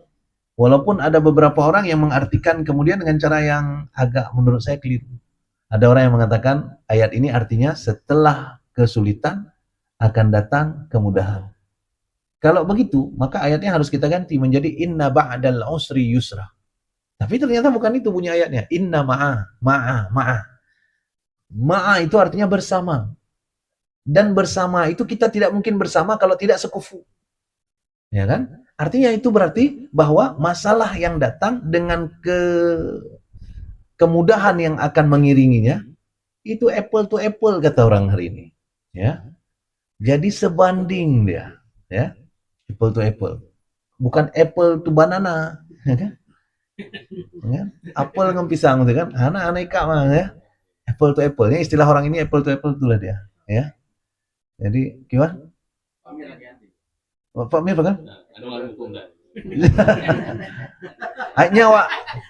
Walaupun ada beberapa orang yang mengartikan kemudian dengan cara yang agak menurut saya keliru. Ada orang yang mengatakan ayat ini artinya setelah kesulitan akan datang kemudahan. Kalau begitu, maka ayatnya harus kita ganti menjadi inna ba'dal usri yusra. Tapi ternyata bukan itu bunyi ayatnya. Inna ma'a. Ma'a itu artinya bersama. Dan bersama itu kita tidak mungkin bersama kalau tidak sekufu. Ya kan? Artinya itu berarti bahwa masalah yang datang dengan kemudahan yang akan mengiringinya itu apple to apple kata orang hari ini. Ya. Jadi sebanding dia, ya. Apple to apple. Bukan apple to banana, ya kan? Ya? Apel dengan pisang itu kan. Anak aneka mah ya. Apple to apple. Ya, istilah orang ini apple to apple itulah dia, ya. Jadi gimana? Pak Mir kan? Hanya awak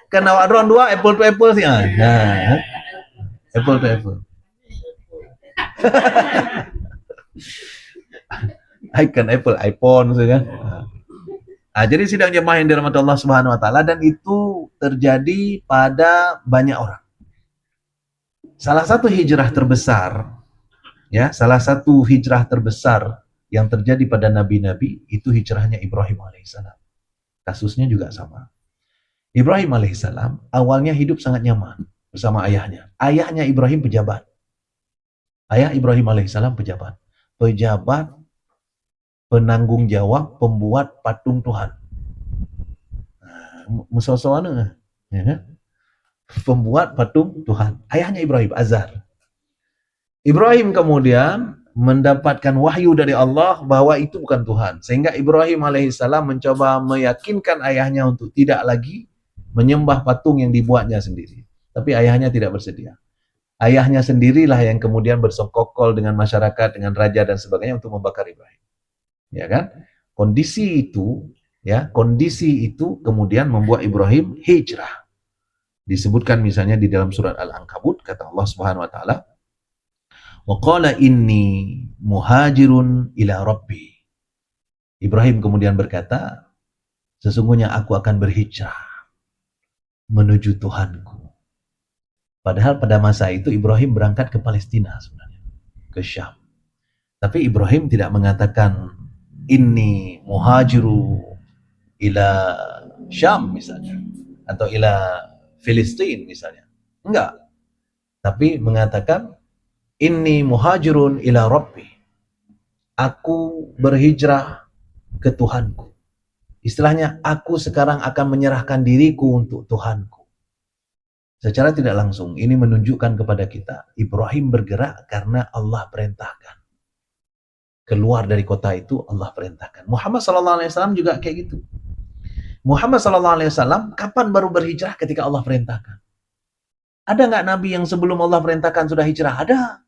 kan awak doang dua apple to apple sih. Nah, apple to apple. Icon Apple, iPhone gitu kan. Jadi sidang jemaah yang dirahmati Allah Subhanahu wa taala, dan itu terjadi pada banyak orang. Salah satu hijrah terbesar, ya, salah satu hijrah terbesar yang terjadi pada nabi-nabi itu hijrahnya Ibrahim alaihissalam. Kasusnya juga sama. Ibrahim alaihissalam awalnya hidup sangat nyaman bersama ayahnya. Ayahnya Ibrahim pejabat. Ayah Ibrahim alaihissalam pejabat. Pejabat penanggung jawab pembuat patung Tuhan. Musosoana, ya. Pembuat patung Tuhan. Ayahnya Ibrahim, Azar. Ibrahim kemudian mendapatkan wahyu dari Allah bahwa itu bukan Tuhan. Sehingga Ibrahim alaihissalam mencoba meyakinkan ayahnya untuk tidak lagi menyembah patung yang dibuatnya sendiri. Tapi ayahnya tidak bersedia. Ayahnya sendirilah yang kemudian bersokokol dengan masyarakat, dengan raja dan sebagainya untuk membakar Ibrahim. Ya kan? Kondisi itu kemudian membuat Ibrahim hijrah. Disebutkan misalnya di dalam surat Al-Ankabut, kata Allah Subhanahu wa taala, "Wa qala inni muhajirun ila rabbi." Ibrahim kemudian berkata, sesungguhnya aku akan berhijrah menuju Tuhanku. Padahal pada masa itu Ibrahim berangkat ke Palestina sebenarnya, ke Syam. Tapi Ibrahim tidak mengatakan inni muhajiru ila Syam misalnya, atau ila Filistin misalnya. Enggak. Tapi mengatakan inni muhajirun ila Rabbi. Aku berhijrah ke Tuhanku. Istilahnya, aku sekarang akan menyerahkan diriku untuk Tuhanku. Secara tidak langsung, ini menunjukkan kepada kita, Ibrahim bergerak karena Allah perintahkan. Keluar dari kota itu Allah perintahkan. Muhammad SAW juga kayak gitu. Muhammad SAW kapan baru berhijrah? Ketika Allah perintahkan. Ada nggak nabi yang sebelum Allah perintahkan sudah hijrah? Ada.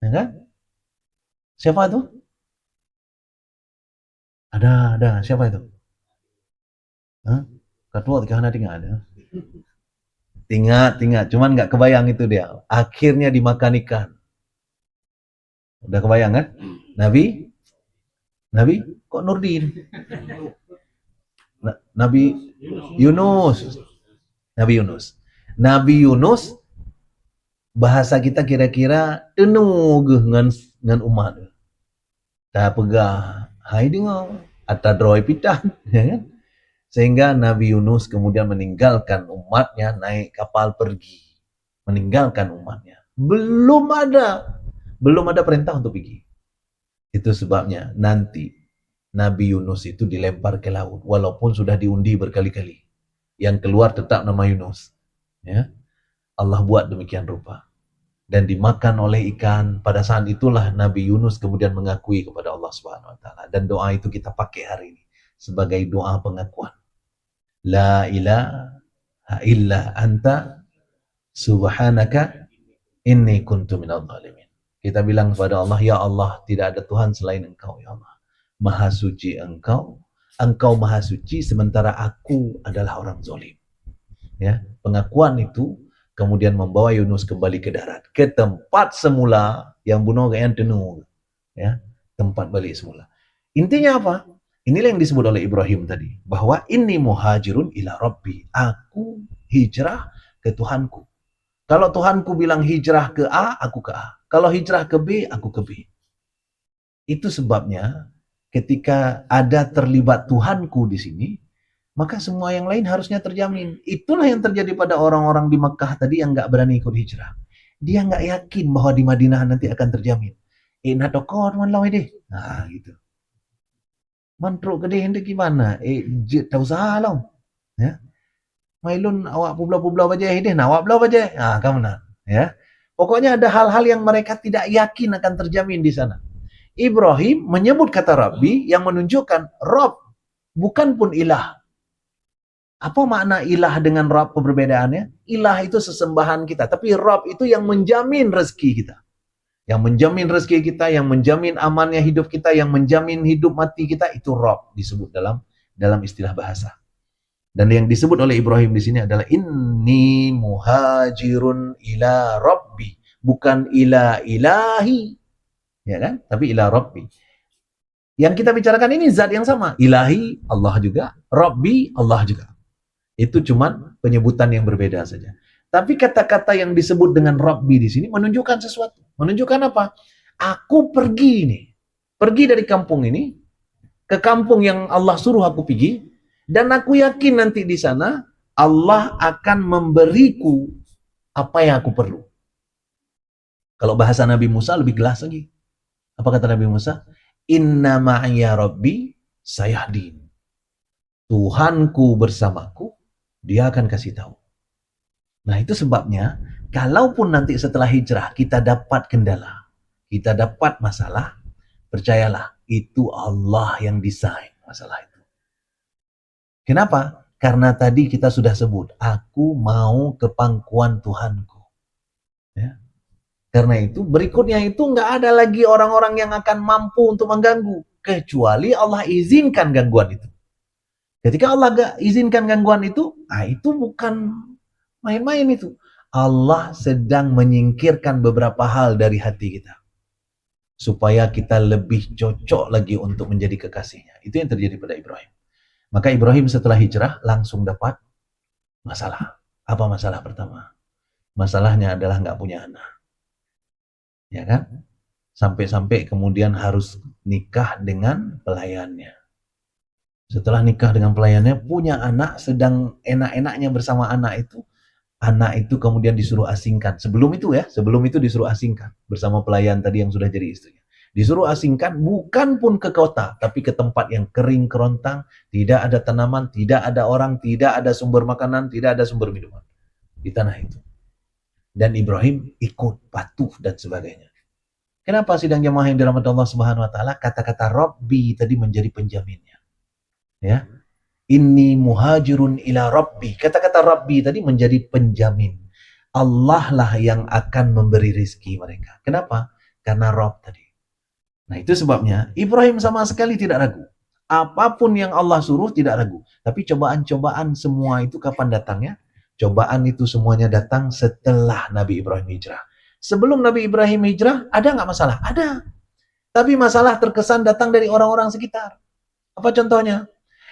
Ya kan? Siapa itu? Ada. Siapa itu? Hah? Ketua tiga anak tinggal ada. Tinggal. Cuman nggak kebayang itu dia. Akhirnya dimakan ikan. Udah kebayang kan? Nabi kok Nurdin? Nabi Yunus. Nabi Yunus bahasa kita kira-kira tenuh ngan umat. Tak pegah hai dengar atau droi pitan, ya kan? Sehingga Nabi Yunus kemudian meninggalkan umatnya, naik kapal pergi. Meninggalkan umatnya. Belum ada perintah untuk pergi. Itu sebabnya nanti Nabi Yunus itu dilempar ke laut, walaupun sudah diundi berkali-kali. Yang keluar tetap nama Yunus. Ya. Allah buat demikian rupa. Dan dimakan oleh ikan. Pada saat itulah Nabi Yunus kemudian mengakui kepada Allah Subhanahu wa taala. Dan doa itu kita pakai hari ini sebagai doa pengakuan. La ilaha illa anta subhanaka inni kuntu minadh dhalimin. Kita bilang kepada Allah, ya Allah, tidak ada Tuhan selain Engkau, ya Allah. Maha suci Engkau, Engkau maha suci, sementara aku adalah orang zalim. Ya, pengakuan itu kemudian membawa Yunus kembali ke darat, ke tempat semula yang bunuh yang tenung, ya, tempat balik semula. Intinya apa? Inilah yang disebut oleh Ibrahim tadi, bahwa inni muhajirun ila rabbi, aku hijrah ke Tuhanku. Kalau Tuhanku bilang hijrah ke A, aku ke A. Kalau hijrah ke B, aku ke B. Itu sebabnya ketika ada terlibat Tuhanku di sini, maka semua yang lain harusnya terjamin. Itulah yang terjadi pada orang-orang di Mekah tadi yang nggak berani ikut hijrah. Dia nggak yakin bahwa di Madinah nanti akan terjamin. Natokor man law deh. Nah, gitu. Mantruk gede hendak gimana? Tahu salah. Ya. Mailun awak publa-publa baja deh, nah awak bla baja. Nah, kamu nah, ya. Pokoknya ada hal-hal yang mereka tidak yakin akan terjamin di sana. Ibrahim menyebut kata Rabbi yang menunjukkan Rob bukan pun ilah. Apa makna ilah dengan Rob perbedaannya? Ilah itu sesembahan kita, tapi Rob itu yang menjamin rezeki kita. Yang menjamin rezeki kita, yang menjamin amannya hidup kita, yang menjamin hidup mati kita, itu Rob disebut dalam istilah bahasa. Dan yang disebut oleh Ibrahim di sini adalah inni muhajirun ila rabbi, bukan ila ilahi, ya kan? Tapi ila rabbi. Yang kita bicarakan ini zat yang sama, ilahi Allah juga, rabbi Allah juga. Itu cuman penyebutan yang berbeda saja. Tapi kata-kata yang disebut dengan rabbi di sini menunjukkan sesuatu. Menunjukkan apa? Aku pergi nih. Pergi dari kampung ini ke kampung yang Allah suruh aku pergi, dan aku yakin nanti di sana Allah akan memberiku apa yang aku perlu. Kalau bahasa Nabi Musa lebih jelas lagi. Apa kata Nabi Musa? Inna ma'ya rabbi sayahdin. Tuhanku bersamaku, dia akan kasih tahu. Nah, itu sebabnya kalaupun nanti setelah hijrah kita dapat kendala, kita dapat masalah, percayalah, itu Allah yang desain masalah itu. Kenapa? Karena tadi kita sudah sebut, aku mau ke pangkuan Tuhanku. Ya. Karena itu, berikutnya itu nggak ada lagi orang-orang yang akan mampu untuk mengganggu. Kecuali Allah izinkan gangguan itu. Ketika Allah gak izinkan gangguan itu, itu bukan main-main itu. Allah sedang menyingkirkan beberapa hal dari hati kita. Supaya kita lebih cocok lagi untuk menjadi kekasihnya. Itu yang terjadi pada Ibrahim. Maka Ibrahim setelah hijrah langsung dapat masalah. Apa masalah pertama? Masalahnya adalah nggak punya anak. Ya kan? Sampai-sampai kemudian harus nikah dengan pelayannya. Setelah nikah dengan pelayannya, punya anak, sedang enak-enaknya bersama anak itu kemudian disuruh asingkan. Sebelum itu disuruh asingkan bersama pelayan tadi yang sudah jadi istrinya. Disuruh asingkan bukan pun ke kota, tapi ke tempat yang kering kerontang, tidak ada tanaman, tidak ada orang, tidak ada sumber makanan, tidak ada sumber minuman di tanah itu. Dan Ibrahim ikut patuh dan sebagainya. Kenapa sidang jamaah yang dirahmati Allah Subhanahu wa taala, kata-kata Rabbi tadi menjadi penjaminnya. Ya. Inni muhajirun ila Rabbi. Kata-kata Rabbi tadi menjadi penjamin. Allah lah yang akan memberi rezeki mereka. Kenapa? Karena Rabb tadi. Nah, itu sebabnya Ibrahim sama sekali tidak ragu. Apapun yang Allah suruh tidak ragu. Tapi cobaan-cobaan semua itu kapan datangnya? Cobaan itu semuanya datang setelah Nabi Ibrahim hijrah. Sebelum Nabi Ibrahim hijrah, ada nggak masalah? Ada. Tapi masalah terkesan datang dari orang-orang sekitar. Apa contohnya?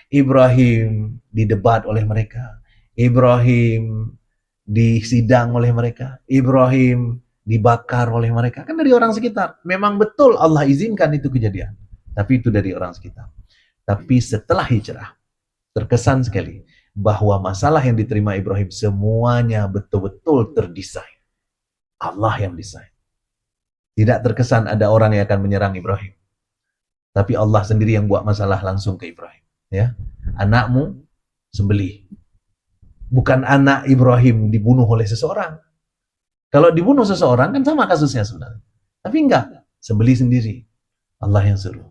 Ibrahim didebat oleh mereka. Ibrahim disidang oleh mereka. Ibrahim dibakar oleh mereka. Kan dari orang sekitar. Memang betul Allah izinkan itu kejadian. Tapi itu dari orang sekitar. Tapi setelah hijrah, terkesan sekali bahwa masalah yang diterima Ibrahim semuanya betul-betul terdesain. Allah yang desain. Tidak terkesan ada orang yang akan menyerang Ibrahim. Tapi Allah sendiri yang buat masalah langsung ke Ibrahim. Ya, anakmu sembelih. Bukan anak Ibrahim dibunuh oleh seseorang. Kalau dibunuh seseorang kan sama kasusnya sebenarnya. Tapi enggak, sembelih sendiri. Allah yang suruh.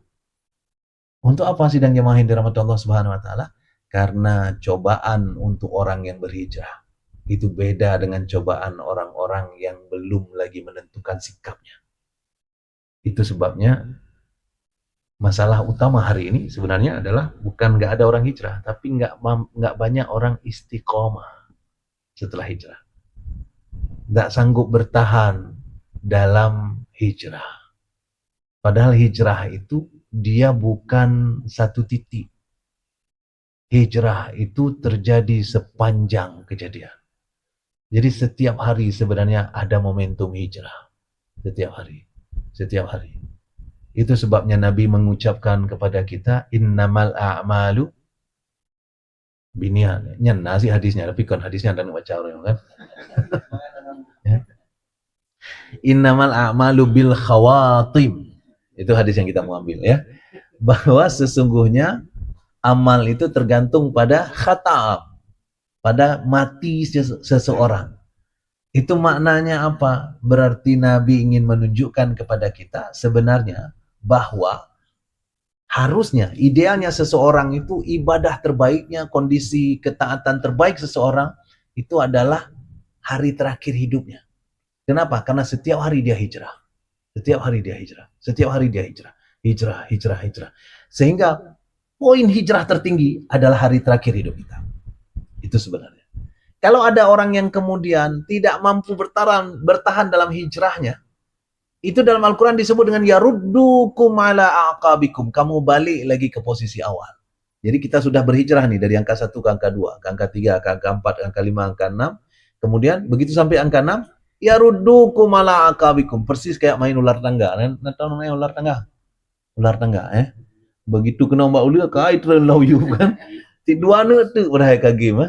Untuk apa sidang jamaah yang dirahmati Allah Subhanahu wa taala? Karena cobaan untuk orang yang berhijrah itu beda dengan cobaan orang-orang yang belum lagi menentukan sikapnya. Itu sebabnya masalah utama hari ini sebenarnya adalah bukan nggak ada orang hijrah, tapi nggak banyak orang istiqomah setelah hijrah. Nggak sanggup bertahan dalam hijrah. Padahal hijrah itu dia bukan satu titik. Hijrah itu terjadi sepanjang kejadian. Jadi setiap hari sebenarnya ada momentum hijrah. Setiap hari. Setiap hari. Itu sebabnya Nabi mengucapkan kepada kita, innamal a'malu binian. Nyana sih hadisnya, tapi kan hadisnya ada baca orang kan. Ya. Innamal a'malu bil khawatim. Itu hadis yang kita mau ambil ya. Bahwa sesungguhnya amal itu tergantung pada khatam, pada mati seseorang. Itu maknanya apa? Berarti Nabi ingin menunjukkan kepada kita sebenarnya bahwa harusnya, idealnya seseorang itu ibadah terbaiknya, kondisi ketaatan terbaik seseorang itu adalah hari terakhir hidupnya. Kenapa? Karena setiap hari dia hijrah. Setiap hari dia hijrah. Setiap hari dia hijrah. Hijrah, hijrah, hijrah. Sehingga poin hijrah tertinggi adalah hari terakhir hidup kita. Itu sebenarnya. Kalau ada orang yang kemudian tidak mampu bertahan dalam hijrahnya, itu dalam Al-Quran disebut dengan yaruddukum ala aqabikum. Kamu balik lagi ke posisi awal. Jadi kita sudah berhijrah nih dari angka 1 ke angka 2, ke angka 3, ke angka 4, ke angka 5, angka 6. Kemudian begitu sampai angka 6, yaruddukum ala aqabikum. Persis kayak main ular tangga. Nah, tahu namanya ular tangga? Ular tangga Begitu kena mbak ulia, kait lau kan. Dua tu berhai kagim.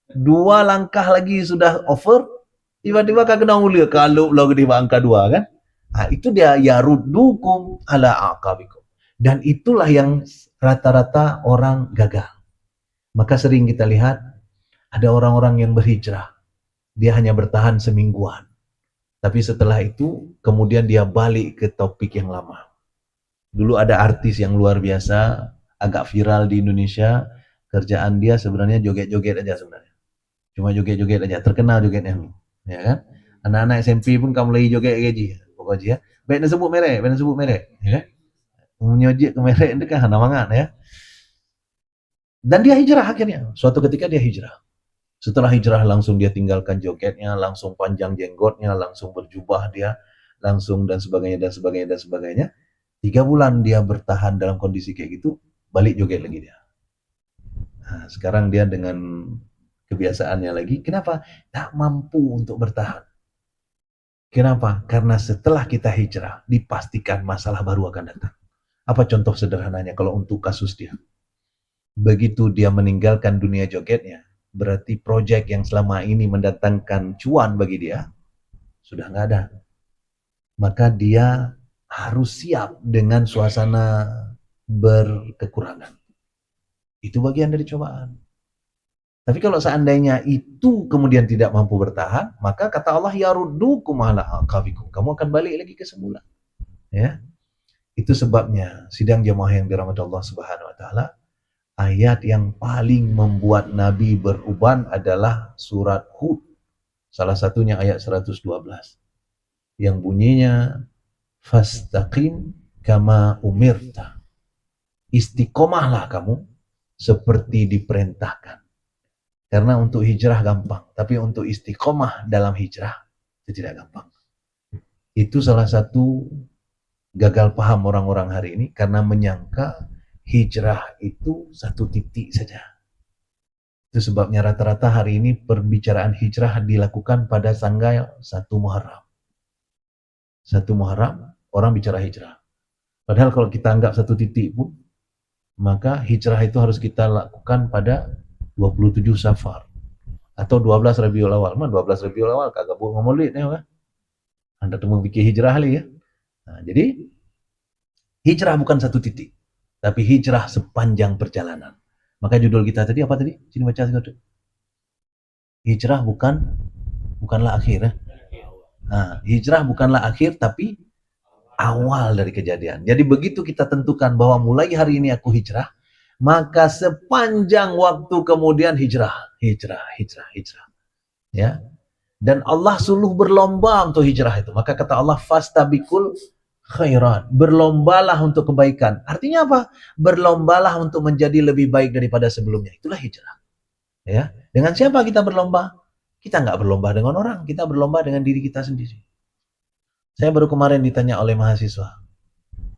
2 langkah lagi sudah over, tiba-tiba kagak kena ulia kalau lo di angka 2 kan. Nah, itu dia yaruddukum ala aqabikum. Dan itulah yang rata-rata orang gagal. Maka sering kita lihat ada orang-orang yang berhijrah. Dia hanya bertahan semingguan. Tapi setelah itu kemudian dia balik ke topik yang lama. Dulu ada artis yang luar biasa, agak viral di Indonesia. Kerjaan dia sebenarnya joget-joget aja sebenarnya. Cuma joget-joget aja, terkenal jogetnya. Ya kan? Anak-anak SMP pun kamu lagi joget gaji. Pokoknya ya. Baik nak sebut merek, baik nak sebut merek. Ya kan? Menyojek ke merek itu kan namangan ya. Dan dia hijrah akhirnya. Suatu ketika dia hijrah. Setelah hijrah langsung dia tinggalkan jogetnya, langsung panjang jenggotnya, langsung berjubah dia, langsung dan sebagainya dan sebagainya dan sebagainya. 3 bulan dia bertahan dalam kondisi kayak gitu, balik joget lagi dia. Nah, sekarang dia dengan kebiasaannya lagi. Kenapa? Tak mampu untuk bertahan. Kenapa? Karena setelah kita hijrah, dipastikan masalah baru akan datang. Apa contoh sederhananya kalau untuk kasus dia? Begitu dia meninggalkan dunia jogetnya, berarti proyek yang selama ini mendatangkan cuan bagi dia, sudah nggak ada. Maka dia harus siap dengan suasana berkekurangan. Itu bagian dari cobaan. Tapi kalau seandainya itu kemudian tidak mampu bertahan, maka kata Allah yaruddukum ala aqabikum. Kamu akan balik lagi ke semula. Ya. Itu sebabnya sidang jamaah yang dirahmati Allah Subhanahu wa taala, ayat yang paling membuat Nabi beruban adalah surat Hud. Salah satunya ayat 112. Yang bunyinya fastaqim kama umirta. Istiqomahlah kamu seperti diperintahkan. Karena untuk hijrah gampang, tapi untuk istiqomah dalam hijrah itu tidak gampang. Itu salah satu gagal paham orang-orang hari ini karena menyangka hijrah itu satu titik saja. Itu sebabnya rata-rata hari ini perbicaraan hijrah dilakukan pada tanggal 1 Muharram. 1 Muharram orang bicara hijrah. Padahal kalau kita anggap satu titik pun, maka hijrah itu harus kita lakukan pada 27 Safar atau 12 Rabiul Awal. 12 Rabiul Awal kagak buat ngomolid ya kan. Anda temu bikin hijrah kali ya. Nah, jadi hijrah bukan satu titik, tapi hijrah sepanjang perjalanan. Maka judul kita tadi apa tadi? Sini baca sekali. Hijrah bukanlah akhir ya. Nah, hijrah bukanlah akhir tapi awal dari kejadian. Jadi begitu kita tentukan bahwa mulai hari ini aku hijrah, maka sepanjang waktu kemudian hijrah. Ya. Dan Allah suluh berlomba untuk hijrah itu. Maka kata Allah, fastabikul khairat. Berlombalah untuk kebaikan. Artinya apa? Berlombalah untuk menjadi lebih baik daripada sebelumnya. Itulah hijrah. Ya. Dengan siapa kita berlomba? Kita nggak berlomba dengan orang, kita berlomba dengan diri kita sendiri. Saya baru kemarin ditanya oleh mahasiswa,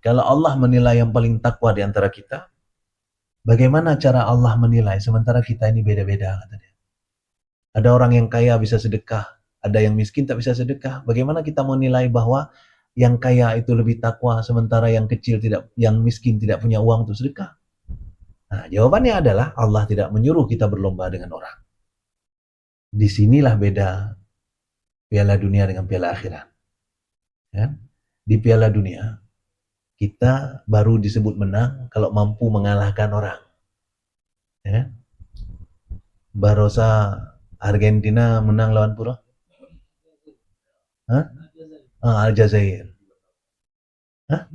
kalau Allah menilai yang paling takwa di antara kita, bagaimana cara Allah menilai sementara kita ini beda-beda, kata dia. Ada orang yang kaya bisa sedekah, ada yang miskin tak bisa sedekah. Bagaimana kita menilai bahwa yang kaya itu lebih takwa sementara yang kecil tidak, yang miskin tidak punya uang untuk sedekah? Nah, jawabannya adalah Allah tidak menyuruh kita berlomba dengan orang. Disinilah beda Piala Dunia dengan Piala Akhirat. Ya? Di Piala Dunia kita baru disebut menang kalau mampu mengalahkan orang. Ya? Barosa Argentina menang lawan Pura? Hah? Aljazair. Hah?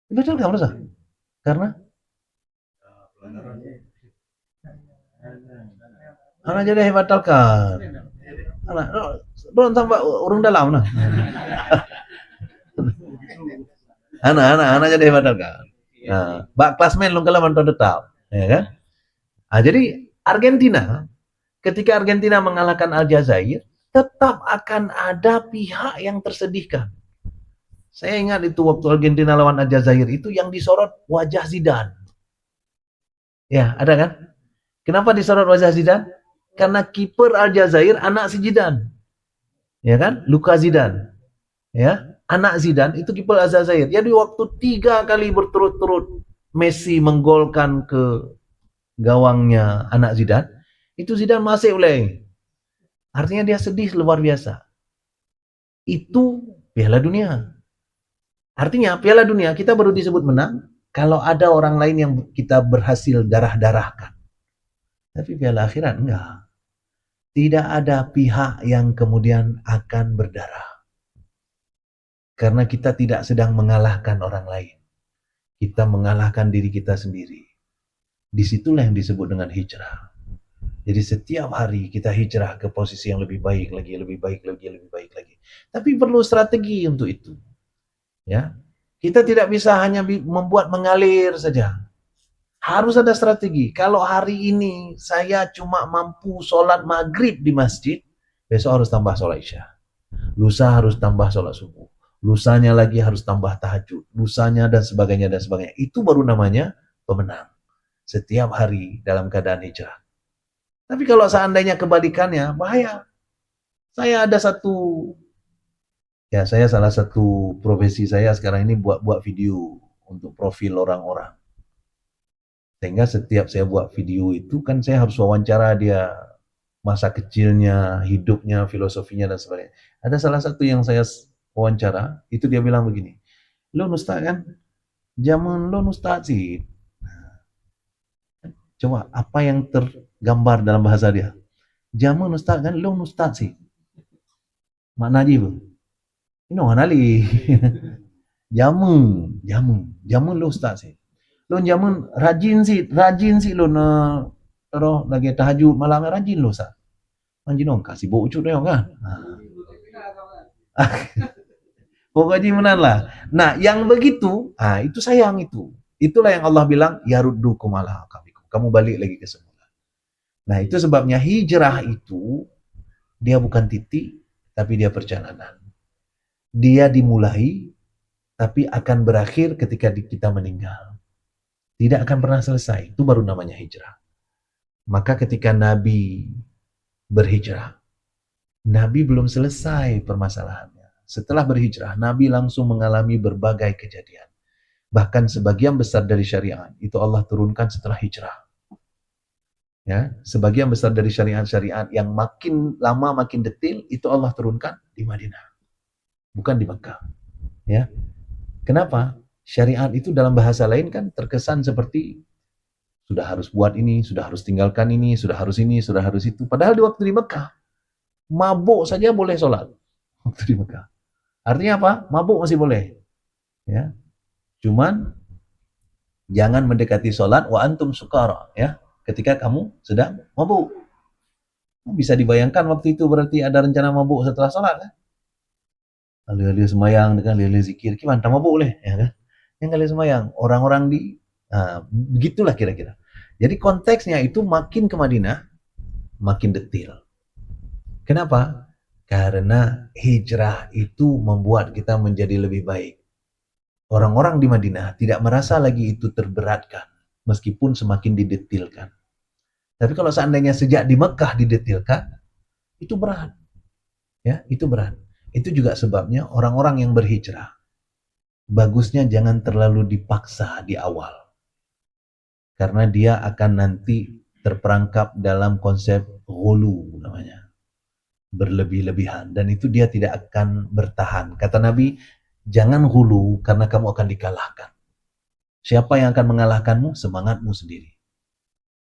Betul nggak Barosa? Karena anak jadi batalkan. Anak, belum tambah urung dalam nah. Anak jadi batalkan. Nah, bak klasmen lu kalau mantan tetap, ya kan? Nah, jadi Argentina, ketika Argentina mengalahkan Aljazair, tetap akan ada pihak yang tersedihkan. Saya ingat itu waktu Argentina lawan Aljazair itu yang disorot wajah Zidane. Ya, ada kan? Kenapa disorot wajah Zidane? Karena kiper Aljazair anak si Zidane. Ya kan? Luka Zidane. Ya, anak Zidane itu kiper Aljazair. Jadi waktu 3 kali berturut-turut Messi menggolkan ke gawangnya anak Zidane, itu Zidane masih oleh. Artinya dia sedih luar biasa. Itu Piala Dunia. Artinya Piala Dunia kita baru disebut menang kalau ada orang lain yang kita berhasil darah-darahkan. Tapi Piala Akhirat enggak. Tidak ada pihak yang kemudian akan berdarah. Karena kita tidak sedang mengalahkan orang lain. Kita mengalahkan diri kita sendiri. Disitulah yang disebut dengan hijrah. Jadi setiap hari kita hijrah ke posisi yang lebih baik lagi, lebih baik lagi, lebih baik lagi. Tapi perlu strategi untuk itu. Ya, kita tidak bisa hanya membuat mengalir saja. Harus ada strategi. Kalau hari ini saya cuma mampu sholat maghrib di masjid, besok harus tambah sholat isya. Lusa harus tambah sholat subuh. Lusanya lagi harus tambah tahajud. Lusanya dan sebagainya dan sebagainya. Itu baru namanya pemenang. Setiap hari dalam keadaan hijrah. Tapi kalau seandainya kebalikannya, bahaya. Saya ada saya salah satu profesi saya sekarang ini buat video untuk profil orang-orang. Sehingga setiap saya buat video itu kan saya harus wawancara dia masa kecilnya, hidupnya, filosofinya dan sebagainya. Ada salah satu yang saya wawancara, itu dia bilang begini, lo Ustaz kan, zaman lo Ustaz sih. Coba apa yang tergambar dalam bahasa dia? Zaman Ustaz kan, lo Ustaz sih. Makna aja bu. Ini orang ali. Jamun lo Ustaz sih. Lo jamun rajin sih lo na terus lagi tahajud malam rajin lo Ustaz. Anjing dong kasih bocor deh kan. Pokoknya menan lah. Nah, yang begitu, itu sayang itu. Itulah yang Allah bilang, ya ruddukum ala aqabikum. Kamu balik lagi ke semula. Nah, itu sebabnya hijrah itu dia bukan titik, tapi dia perjalanan. Dia dimulai, tapi akan berakhir ketika kita meninggal. Tidak akan pernah selesai. Itu baru namanya hijrah. Maka ketika Nabi berhijrah, Nabi belum selesai permasalahannya. Setelah berhijrah, Nabi langsung mengalami berbagai kejadian. Bahkan sebagian besar dari syariat itu Allah turunkan setelah hijrah. Ya, sebagian besar dari syariat-syariat yang makin lama makin detail itu Allah turunkan di Madinah, bukan di Mekah. Ya, kenapa? Syariat itu dalam bahasa lain kan terkesan seperti sudah harus buat ini, sudah harus tinggalkan ini, sudah harus ini, sudah harus itu. Padahal di waktu di Mekah, mabuk saja boleh sholat. Waktu di Mekah. Artinya apa? Mabuk masih boleh. Ya. Cuman jangan mendekati sholat wa antum sukara. Ya. Ketika kamu sedang mabuk. Bisa dibayangkan waktu itu berarti ada rencana mabuk setelah sholat. Kan? Alih-alih semayang dengan alih-alih zikir, gimana? Tak mabuk boleh, ya kan? Yang kali semayang, orang-orang begitulah kira-kira. Jadi konteksnya itu makin ke Madinah, makin detail. Kenapa? Karena hijrah itu membuat kita menjadi lebih baik. Orang-orang di Madinah tidak merasa lagi itu terberatkan, meskipun semakin didetilkan. Tapi kalau seandainya sejak di Mekah didetilkan, itu berat. Ya, itu berat. Itu juga sebabnya orang-orang yang berhijrah, bagusnya jangan terlalu dipaksa di awal. Karena dia akan nanti terperangkap dalam konsep ghulu namanya. Berlebih-lebihan. Dan itu dia tidak akan bertahan. Kata Nabi, jangan ghulu karena kamu akan dikalahkan. Siapa yang akan mengalahkanmu? Semangatmu sendiri.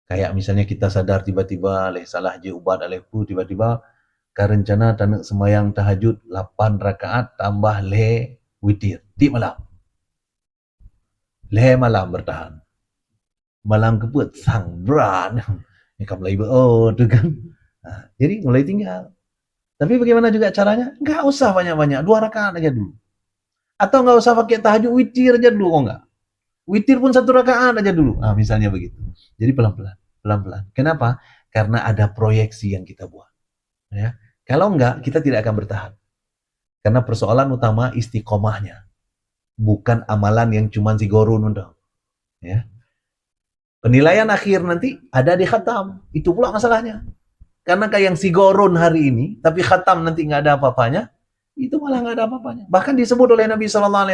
Kayak misalnya kita sadar tiba-tiba oleh salah je ubat alaiku tiba-tiba rencana tanak semayang tahajud 8 rakaat tambah le witir ti malam. Le malam bertahan. Malam keput sang beran. Ini kamu lagi tu kan. Nah, jadi mulai tinggal. Tapi bagaimana juga caranya? Enggak usah banyak-banyak, 2 rakaat aja dulu. Atau enggak usah pakai tahajud witir aja dulu kok enggak. Witir pun 1 rakaat aja dulu. Nah, misalnya begitu. Jadi pelan-pelan, pelan-pelan. Kenapa? Karena ada proyeksi yang kita buat. Ya. Kalau enggak, kita tidak akan bertahan. Karena persoalan utama istiqomahnya. Bukan amalan yang cuma sigorun udah. Ya. Penilaian akhir nanti ada di khatam. Itu pula masalahnya. Karena kayak yang sigorun hari ini, tapi khatam nanti nggak ada apa-apanya, itu malah nggak ada apa-apanya. Bahkan disebut oleh Nabi SAW,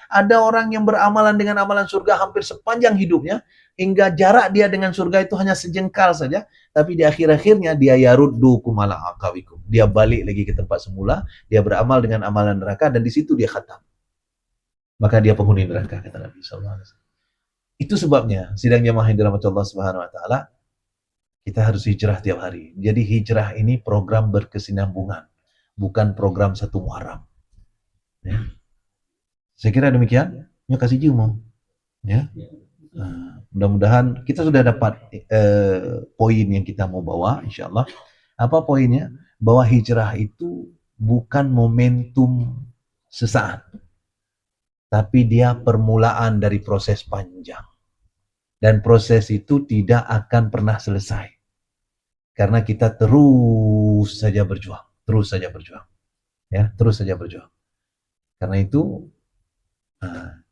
ada orang yang beramalan dengan amalan surga hampir sepanjang hidupnya, hingga jarak dia dengan surga itu hanya sejengkal saja, tapi di akhir-akhirnya dia yaruddu kumala akawikum. Dia balik lagi ke tempat semula, dia beramal dengan amalan neraka, dan di situ dia khatam. Maka dia penghuni neraka, kata Nabi SAW. Itu sebabnya, sidang jamaah yang dirahmati Allah Subhanahu Wa Taala, kita harus hijrah tiap hari. Jadi hijrah ini program berkesinambungan, bukan program satu Muharram. Ya. Saya kira demikian. Nyo kasih mau. Ya. Mudah-mudahan kita sudah dapat poin yang kita mau bawa, insya Allah. Apa poinnya? Bahwa hijrah itu bukan momentum sesaat, tapi dia permulaan dari proses panjang. Dan proses itu tidak akan pernah selesai. Karena kita terus saja berjuang, ya, terus saja berjuang. Karena itu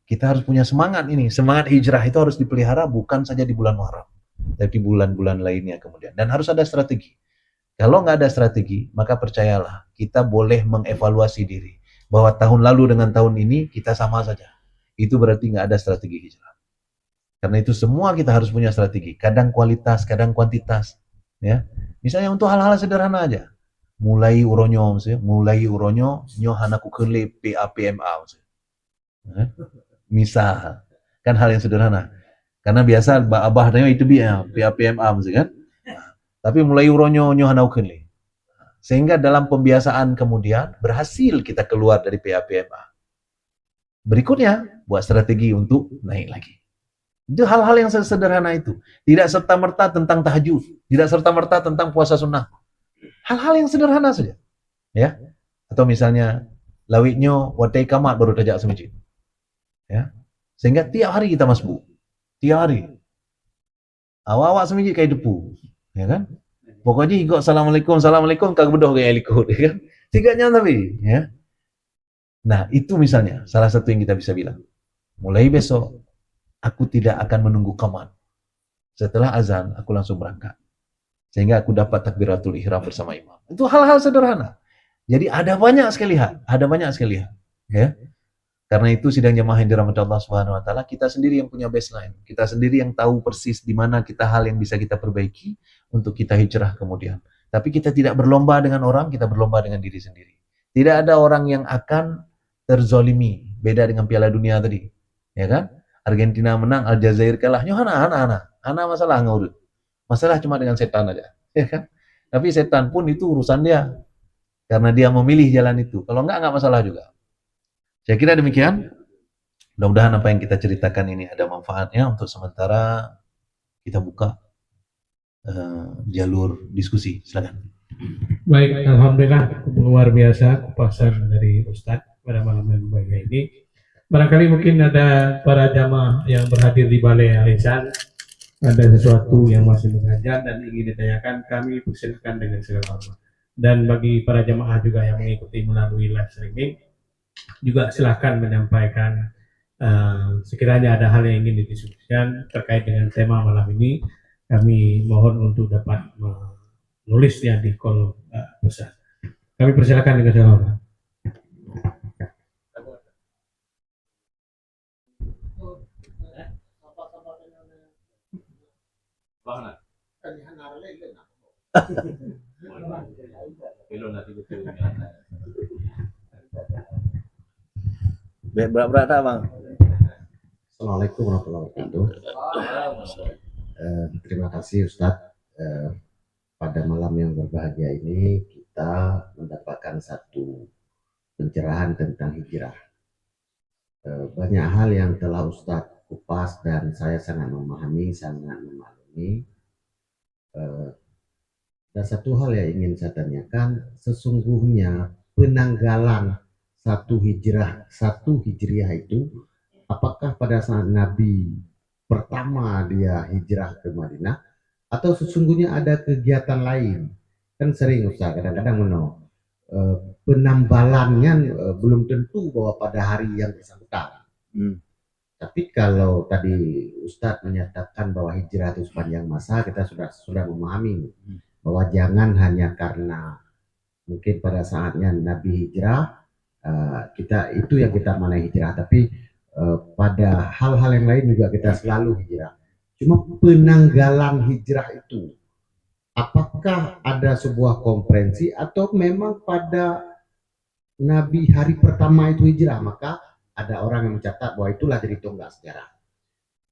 kita harus punya semangat ini, semangat hijrah itu harus dipelihara bukan saja di bulan Muharram, tapi bulan-bulan lainnya kemudian. Dan harus ada strategi. Kalau nggak ada strategi, maka percayalah kita boleh mengevaluasi diri bahwa tahun lalu dengan tahun ini kita sama saja. Itu berarti nggak ada strategi hijrah. Karena itu semua kita harus punya strategi. Kadang kualitas, kadang kuantitas. Ya, misalnya untuk hal-hal sederhana aja, mulai uronyo nyo hanaku kelip PAPMA misal kan hal yang sederhana karena biasa abah tanya itu dia PAPMA kan, tapi mulai uronyo nyo hanaku kelip sehingga dalam pembiasaan kemudian berhasil kita keluar dari PAPMA. Berikutnya buat strategi untuk naik lagi. Itu hal-hal yang sederhana itu. Tidak serta-merta tentang tahajud. Tidak serta-merta tentang puasa sunnah. Hal-hal yang sederhana saja. Ya. Atau misalnya, lawitnya watai kamat baru tajak semajid. Ya. Sehingga tiap hari kita masbuk. Tiap hari. Awak-awak semajid kayak depu. Ya kan? Pokoknya ikut assalamualaikum, assalamualaikum, kagak bedoh kayak ikut. Ya kan? Tiganya tapi. Ya. Nah, itu misalnya salah satu yang kita bisa bilang. Mulai besok, aku tidak akan menunggu qamat. Setelah azan, aku langsung berangkat. Sehingga aku dapat takbiratul ihram bersama imam. Itu hal-hal sederhana. Jadi ada banyak sekali hal. Ya. Karena itu sidang jamaah yang dirahmati Allah Subhanahu Wa Taala, kita sendiri yang punya baseline. Kita sendiri yang tahu persis di mana kita hal yang bisa kita perbaiki untuk kita hijrah kemudian. Tapi kita tidak berlomba dengan orang, kita berlomba dengan diri sendiri. Tidak ada orang yang akan terzolimi. Beda dengan Piala Dunia tadi. Ya kan? Argentina menang, Aljazair kalah. Nyo hana masalah ngurut. Masalah cuma dengan setan aja, ya kan? Tapi setan pun itu urusan dia. Karena dia memilih jalan itu. Kalau enggak masalah juga. Saya kira demikian. Mudah-mudahan apa yang kita ceritakan ini ada manfaatnya. Untuk sementara kita buka jalur diskusi. Silakan. Baik, alhamdulillah luar biasa kupasan dari Ustadz. pada malam yang berbahagia ini. Barangkali mungkin ada para jamaah yang berhadir di Balai Alisan, ada sesuatu yang masih mengganjal dan ingin ditanyakan, kami persilakan dengan segala hormat. Dan bagi para jamaah juga yang mengikuti melalui live streaming, juga silakan menyampaikan sekiranya ada hal yang ingin didiskusikan terkait dengan tema malam ini. Kami mohon untuk dapat menulisnya di kolom pesan. Kami persilakan dengan segala hormat. Berat tak bang? Assalamualaikum warahmatullahi wabarakatuh. Terima kasih Ustadz. Pada malam yang berbahagia ini kita mendapatkan satu pencerahan tentang hijrah. Banyak hal yang telah Ustadz kupas dan saya sangat memahami, sangat memaklumi. Dan satu hal yang ingin saya tanyakan, sesungguhnya penanggalan satu hijriah itu, apakah pada saat Nabi pertama dia hijrah ke Madinah, atau sesungguhnya ada kegiatan lain? Kan sering Ustaz, kadang-kadang penambalannya belum tentu bahwa pada hari yang bersangkutan. Tapi kalau tadi Ustadz menyatakan bahwa hijrah itu sepanjang masa, kita sudah memahami bahwa jangan hanya karena mungkin pada saatnya Nabi hijrah, kita itu yang kita mana hijrah, tapi pada hal-hal yang lain juga kita selalu hijrah. Cuma penanggalan hijrah itu, apakah ada sebuah konferensi atau memang pada Nabi hari pertama itu hijrah, maka ada orang yang mencatat bahwa itulah jadi tonggak sejarah.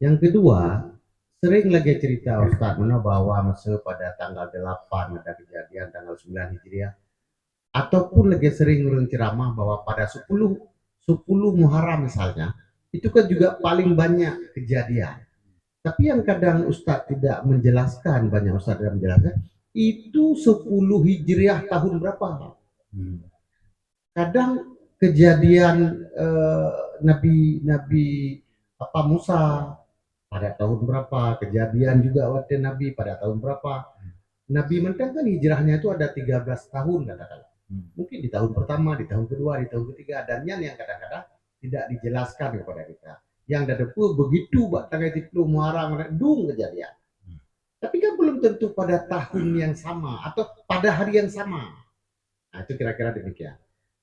Yang kedua, sering lagi cerita Ustadz bahwa masa pada tanggal 8 ada kejadian, tanggal 9 Hijriah, ataupun lagi sering ceramah bahwa pada 10 Muharram misalnya, itu kan juga paling banyak kejadian. Tapi yang kadang Ustadz tidak menjelaskan, banyak Ustadz tidak menjelaskan, itu 10 Hijriah tahun berapa? Kadang kejadian Nabi Musa pada tahun berapa, kejadian juga waktu Nabi pada tahun berapa. Nabi Mentang kan hijrahnya itu ada 13 tahun katakanlah. Mungkin di tahun pertama, di tahun kedua, di tahun ketiga, dan yang kadang-kadang tidak dijelaskan kepada kita. Yang ada pun begitu tanggal 10 Muharram dung kejadian. Tapi kan belum tentu pada tahun yang sama atau pada hari yang sama. Nah itu kira-kira demikian.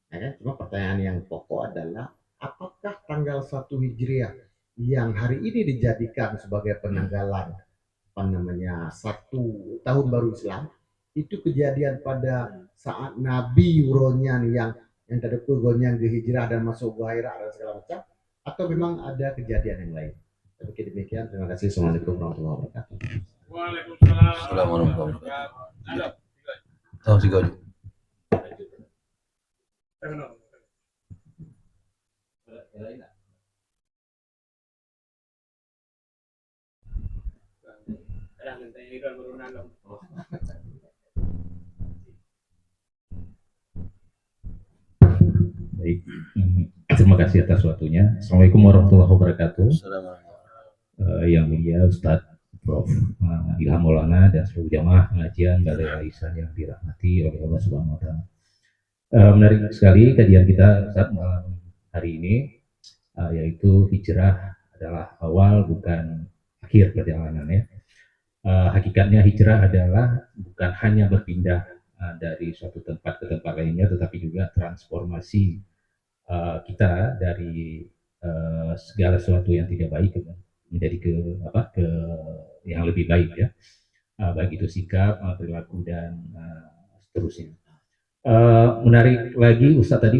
Nah, cuma pertanyaan yang pokok adalah apakah tanggal 1 Hijriah yang hari ini dijadikan sebagai penanggalan satu tahun baru Islam itu kejadian pada saat Nabi Ronyan yang tadi Gonyan dihijrah dan masuk Gua Hira dan segala macam, atau memang ada kejadian yang lain? Oke, demikian, terima kasih. Assalamualaikum warahmatullahi wabarakatuh. Waalaikumsalam warahmatullahi wabarakatuh. Tahu sih kau. Baik, terima kasih atas waktunya. Assalamualaikum warahmatullahi wabarakatuh. Yang mulia Ustadz Prof. Ilham Maulana dan seluruh jamaah pengajian Balai Alisan yang dirahmati oleh Allah Subhanahu Wa Taala. Menarik sekali kajian kita saat malam hari ini, yaitu hijrah adalah awal bukan akhir perjalanannya. Hakikatnya hijrah adalah bukan hanya berpindah dari suatu tempat ke tempat lainnya, tetapi juga transformasi kita dari segala sesuatu yang tidak baik menjadi ke yang lebih baik ya, baik itu sikap, perilaku dan seterusnya. Menarik lagi Ustadz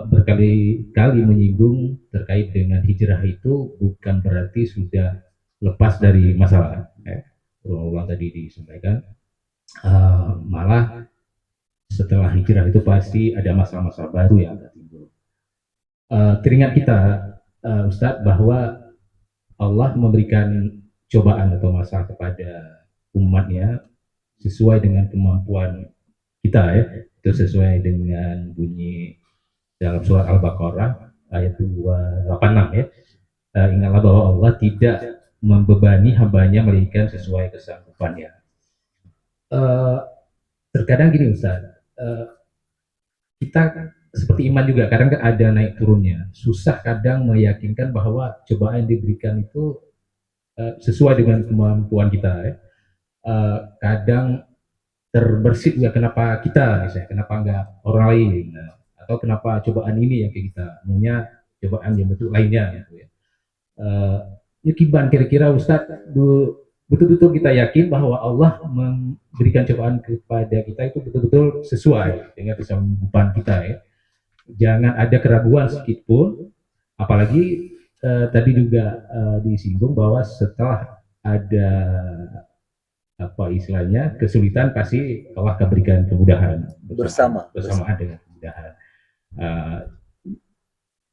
berkali-kali menyinggung terkait dengan hijrah itu bukan berarti sudah lepas dari masalah. Ulang tadi disampaikan, malah setelah hijrah itu pasti ada masalah-masalah baru yang akan timbul. Teringat kita Ustadz bahwa Allah memberikan cobaan atau masalah kepada umatnya sesuai dengan kemampuan kita ya, itu sesuai dengan bunyi dalam surat Al-Baqarah ayat 286 ya. Ingatlah bahwa Allah tidak membebani hambanya melainkan sesuai kesanggupannya. Terkadang gini Ustaz, kita seperti iman juga, kadang kan ada naik turunnya. Susah kadang meyakinkan bahwa cobaan yang diberikan itu sesuai dengan kemampuan kita ya. Kadang terbersit juga kenapa kita misalnya, kenapa enggak orang lain, atau kenapa cobaan ini yang kayak kita, maunya cobaan yang bentuk lainnya gitu ya. Ya Kiban, kira-kira Ustadz betul-betul kita yakin bahwa Allah memberikan cobaan kepada kita itu betul-betul sesuai dengan kesanggupan kita ya. Jangan ada keraguan sedikit pun, apalagi tadi juga disinggung bahwa setelah ada apa istilahnya kesulitan pasti Allah akan berikan kemudahan bersamaan dengan kemudahan.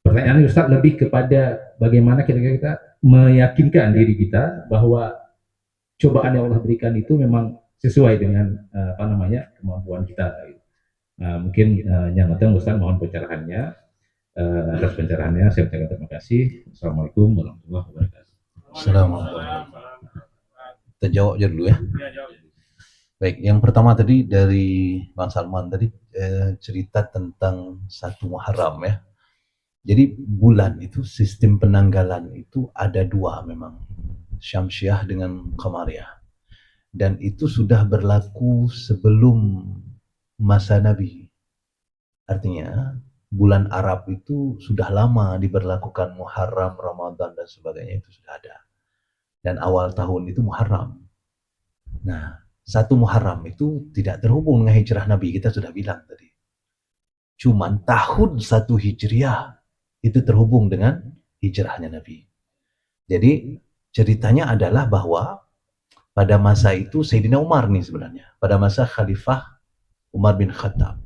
Pertanyaan Ustaz lebih kepada bagaimana kira-kira kita meyakinkan diri kita bahwa cobaan yang Allah berikan itu memang sesuai dengan apa namanya kemampuan kita. Mungkin yang penting Ustaz mohon pencerahannya. Atas pencerahannya saya ucapkan terima kasih. Assalamualaikum warahmatullahi wabarakatuh. Assalamualaikum. Kita jawab aja dulu ya. Baik, yang pertama tadi dari Bang Salman tadi cerita tentang 1 Muharram ya. Jadi bulan itu sistem penanggalan itu ada 2 memang, Syamsiah dengan Qamariyah. Dan itu sudah berlaku sebelum masa Nabi. Artinya bulan Arab itu sudah lama diberlakukan Muharram, Ramadan dan sebagainya itu sudah ada. Dan awal tahun itu Muharram. Nah, 1 Muharram itu tidak terhubung dengan hijrah Nabi, kita sudah bilang tadi. Cuman tahun 1 Hijriah itu terhubung dengan hijrahnya Nabi. Jadi ceritanya adalah bahwa pada masa itu Sayyidina Umar nih sebenarnya, pada masa Khalifah Umar bin Khattab.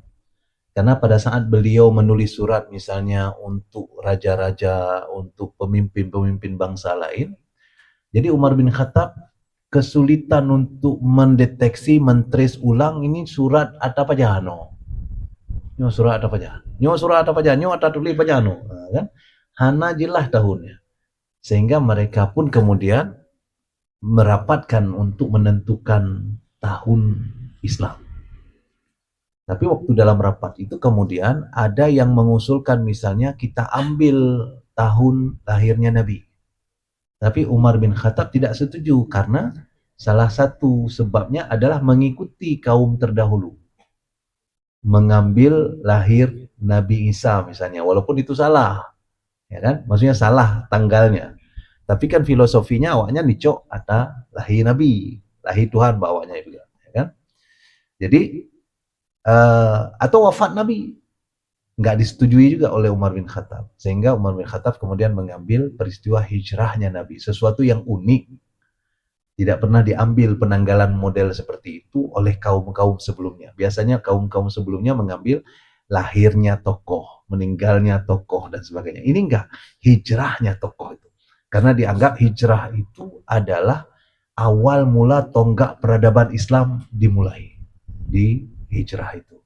Karena pada saat beliau menulis surat misalnya untuk raja-raja, untuk pemimpin-pemimpin bangsa lain, jadi Umar bin Khattab kesulitan untuk mendeteksi, mentrace ulang ini surat apa jano. Nyo surat apa jano. Nyo surat apa jano, atau tulis apa jano. Kan? Hana jelas tahunnya. Sehingga mereka pun kemudian merapatkan untuk menentukan tahun Islam. Tapi waktu dalam rapat itu kemudian ada yang mengusulkan misalnya kita ambil tahun lahirnya Nabi. Tapi Umar bin Khattab tidak setuju karena salah satu sebabnya adalah mengikuti kaum terdahulu. Mengambil lahir Nabi Isa misalnya, walaupun itu salah. Ya kan? Maksudnya salah tanggalnya. Tapi kan filosofinya awaknya nicok atau lahir Nabi, lahir Tuhan bawanya juga, ya kan? Jadi atau wafat Nabi nggak disetujui juga oleh Umar bin Khattab, sehingga Umar bin Khattab kemudian mengambil peristiwa hijrahnya Nabi, sesuatu yang unik, tidak pernah diambil penanggalan model seperti itu oleh kaum-kaum sebelumnya. Biasanya kaum-kaum sebelumnya mengambil lahirnya tokoh, meninggalnya tokoh dan sebagainya. Ini enggak, hijrahnya tokoh itu. Karena dianggap hijrah itu adalah awal mula tonggak peradaban Islam dimulai di hijrah itu.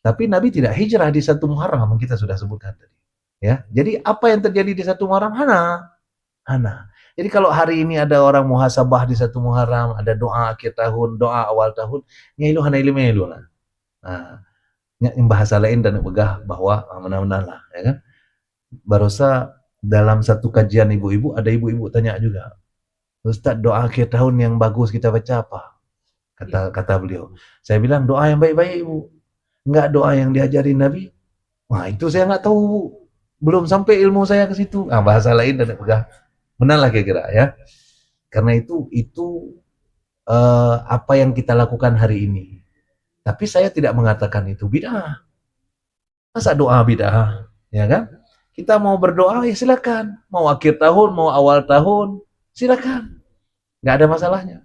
Tapi Nabi tidak hijrah di 1 Muharram, kita sudah sebutkan tadi. Ya, jadi apa yang terjadi di 1 Muharram? Hana. Jadi kalau hari ini ada orang muhasabah di 1 Muharram, ada doa akhir tahun, doa awal tahun, nyailu hana ilmu lah. Nah, yang bahasa lain dan begah bahwa menahan lah, ya kan? Barusan dalam satu kajian ibu-ibu, ada ibu-ibu tanya juga, Ustaz, doa akhir tahun yang bagus kita baca apa? Kata beliau. Saya bilang doa yang baik-baik ibu, enggak doa yang diajarin Nabi. Wah itu saya nggak tahu, belum sampai ilmu saya ke situ. Nah, bahasa lain dan begah. Benar lah kira-kira ya. Karena itu apa yang kita lakukan hari ini. Tapi saya tidak mengatakan itu bid'ah. Masa doa bid'ah, ya kan? Kita mau berdoa ya silakan. Mau akhir tahun, mau awal tahun, silakan. Nggak ada masalahnya.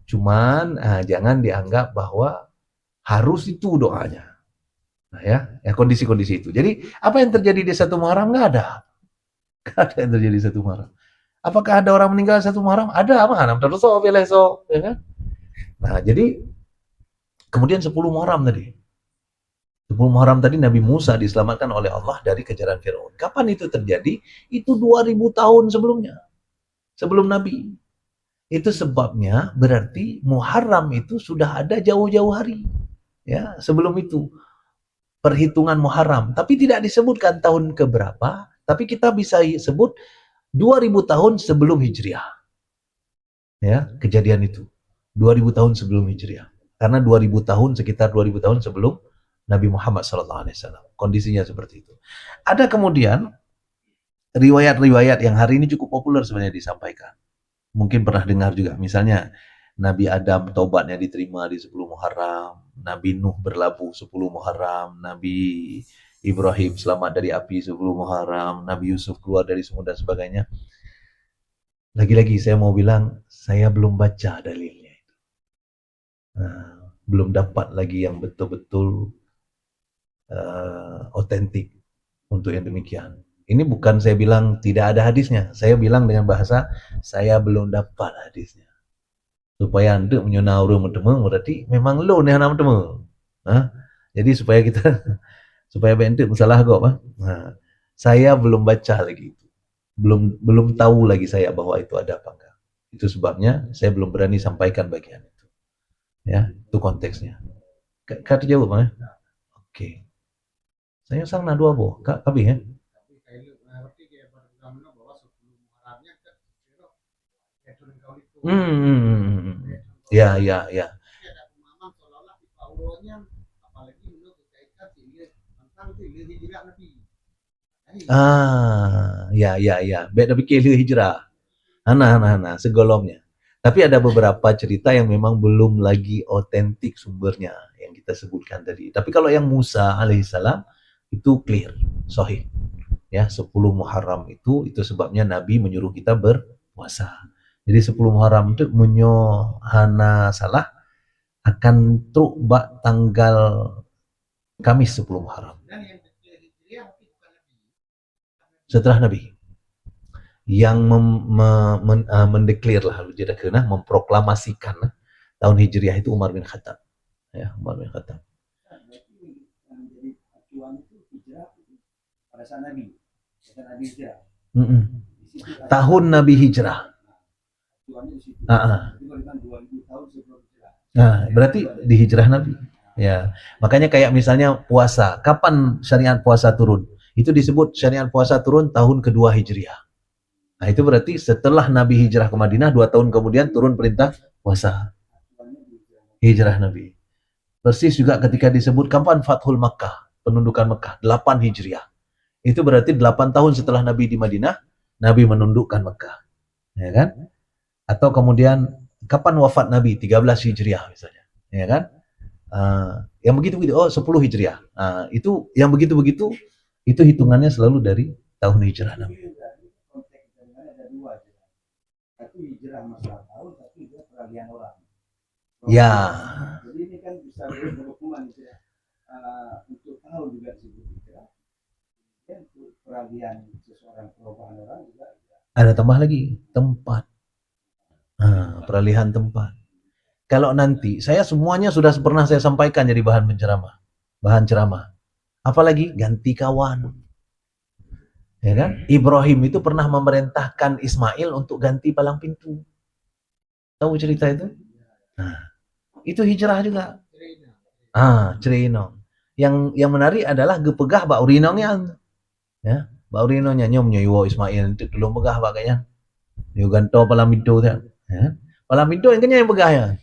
Cuman jangan dianggap bahwa harus itu doanya. Nah ya kondisi-kondisi itu. Jadi apa yang terjadi di 1 Muharram? Nggak ada. Nggak ada yang terjadi di 1 Muharram. Apakah ada orang meninggal 1 Muharram? Ada, mana? Terus ya kan? Nah, jadi kemudian 10 Muharram tadi. 10 Muharram tadi Nabi Musa diselamatkan oleh Allah dari kejaran Firaun. Kapan itu terjadi? Itu 2000 tahun sebelumnya. Sebelum Nabi. Itu sebabnya berarti Muharram itu sudah ada jauh-jauh hari. Ya, sebelum itu perhitungan Muharram, tapi tidak disebutkan tahun keberapa, tapi kita bisa sebut 2000 tahun sebelum Hijriah. Ya, kejadian itu. 2000 tahun sebelum Hijriah. Karena 2000 tahun, sekitar 2000 tahun sebelum Nabi Muhammad SAW. Kondisinya seperti itu. Ada kemudian riwayat-riwayat yang hari ini cukup populer sebenarnya disampaikan. Mungkin pernah dengar juga. Misalnya Nabi Adam taubatnya diterima di 10 Muharram, Nabi Nuh berlabuh 10 Muharram, Nabi Ibrahim selamat dari api 10 Muharram, Nabi Yusuf keluar dari sumur dan sebagainya. Lagi-lagi saya mau bilang, saya belum baca dalilnya. Belum dapat lagi yang betul-betul otentik untuk yang demikian. Ini bukan saya bilang tidak ada hadisnya. Saya bilang dengan bahasa, saya belum dapat hadisnya. Supaya anda menyonau rumah temu, berarti memang lo ni anak temu. Jadi supaya kita, supaya ente masalah kok. Saya belum baca lagi. Belum tahu lagi saya bahwa itu ada apa enggak. Itu sebabnya saya belum berani sampaikan bagian itu. Ya, itu konteksnya. Kata jawab, Oke. Saya sang dua boh, kabeh ya. Ya. Ya. Beda bikin hijrah. Hana, segolongnya. Tapi ada beberapa cerita yang memang belum lagi otentik sumbernya yang kita sebutkan tadi. Tapi kalau yang Musa alaihissalam itu clear, sahih. Ya, 10 Muharram itu sebabnya Nabi menyuruh kita berpuasa. Jadi 10 Muharram itu hana salah akan truk bak tanggal Kamis 10 Muharram. Setelah Nabi yang mendeklar lah, memproklamasikan tahun Hijriah itu Umar bin Khattab. Ya, Umar bin Khattab. Tahun Nabi Hijrah. Berarti di hijrah Nabi. Ya, makanya kayak misalnya puasa. Kapan syariat puasa turun? Itu disebut syariat puasa turun tahun kedua Hijriah. Nah, itu berarti setelah Nabi hijrah ke Madinah, 2 tahun kemudian turun perintah puasa. Hijrah Nabi. Persis juga ketika disebut kapan Fathul Makkah, penundukan Mekah, 8 Hijriah. Itu berarti 8 tahun setelah Nabi di Madinah, Nabi menundukkan Mekah. Ya kan? Atau kemudian kapan wafat Nabi? 13 Hijriah misalnya. Ya kan? Yang begitu-begitu, 10 Hijriah. Itu yang begitu-begitu, itu hitungannya selalu dari tahun hijrah Nabi. Hijrah masalah tahun, tapi juga peralihan orang. Ya. Jadi ini kan bisa berhubungan untuk tahun juga disebut hijrah. Dan untuk peralihan seseorang, perubahan orang juga. Ada tambah lagi tempat. Peralihan tempat. Kalau nanti saya semuanya sudah pernah saya sampaikan jadi bahan ceramah. Apalagi ganti kawan. Ya kan? Ibrahim itu pernah memerintahkan Ismail untuk ganti palang pintu. Tahu cerita itu? Itu hijrah juga. Cerino. Yang menarik adalah gepegah Mbak Urinongnya. Ya, Mbak Urinongnya nyomnya iwo Ismail itu belum pegah pakainya. Yo ganto palang pintu tu. Ya. Palang pintu yang kenya yang pegah ya.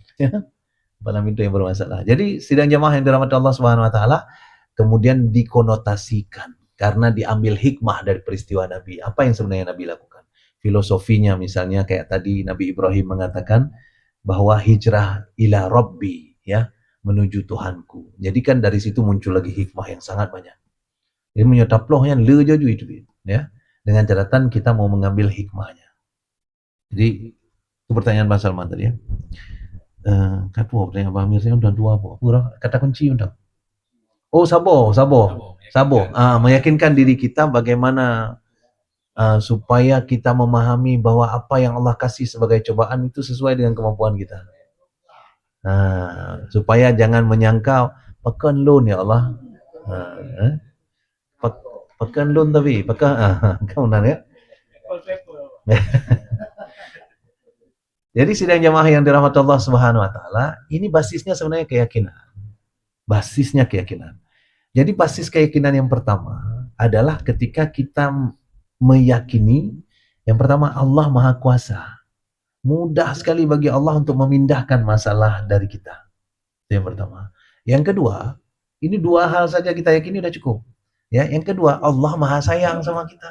Palang pintu yang bermasalah. Jadi sidang jamaah yang dirahmati Allah Subhanahu wa taala kemudian dikonotasikan karena diambil hikmah dari peristiwa Nabi. Apa yang sebenarnya Nabi lakukan? Filosofinya misalnya kayak tadi Nabi Ibrahim mengatakan bahwa hijrah ila Rabbi, ya, menuju Tuhanku. Jadi kan dari situ muncul lagi hikmah yang sangat banyak. Jadi menyetaplohnya le jaju itu, ya. Dengan catatan kita mau mengambil hikmahnya. Jadi itu pertanyaan Bang Salman tadi ya. Pertanyaan Bang Mirsa udah dua apa? Kata kunci udah. Sabar. Meyakinkan diri kita bagaimana supaya kita memahami bahwa apa yang Allah kasih sebagai cobaan itu sesuai dengan kemampuan kita. Supaya jangan menyangka pekan lo ya Allah. Pekan lun tapi pekan kau ya. Jadi sidang jamaah yang dirahmati Allah Subhanahu wa taala, ini basisnya sebenarnya keyakinan. Basisnya keyakinan. Jadi basis keyakinan yang pertama adalah ketika kita meyakini yang pertama Allah Maha Kuasa. Mudah sekali bagi Allah untuk memindahkan masalah dari kita. Itu yang pertama. Yang kedua, ini dua hal saja kita yakini sudah cukup. Ya, yang kedua, Allah Maha Sayang sama kita.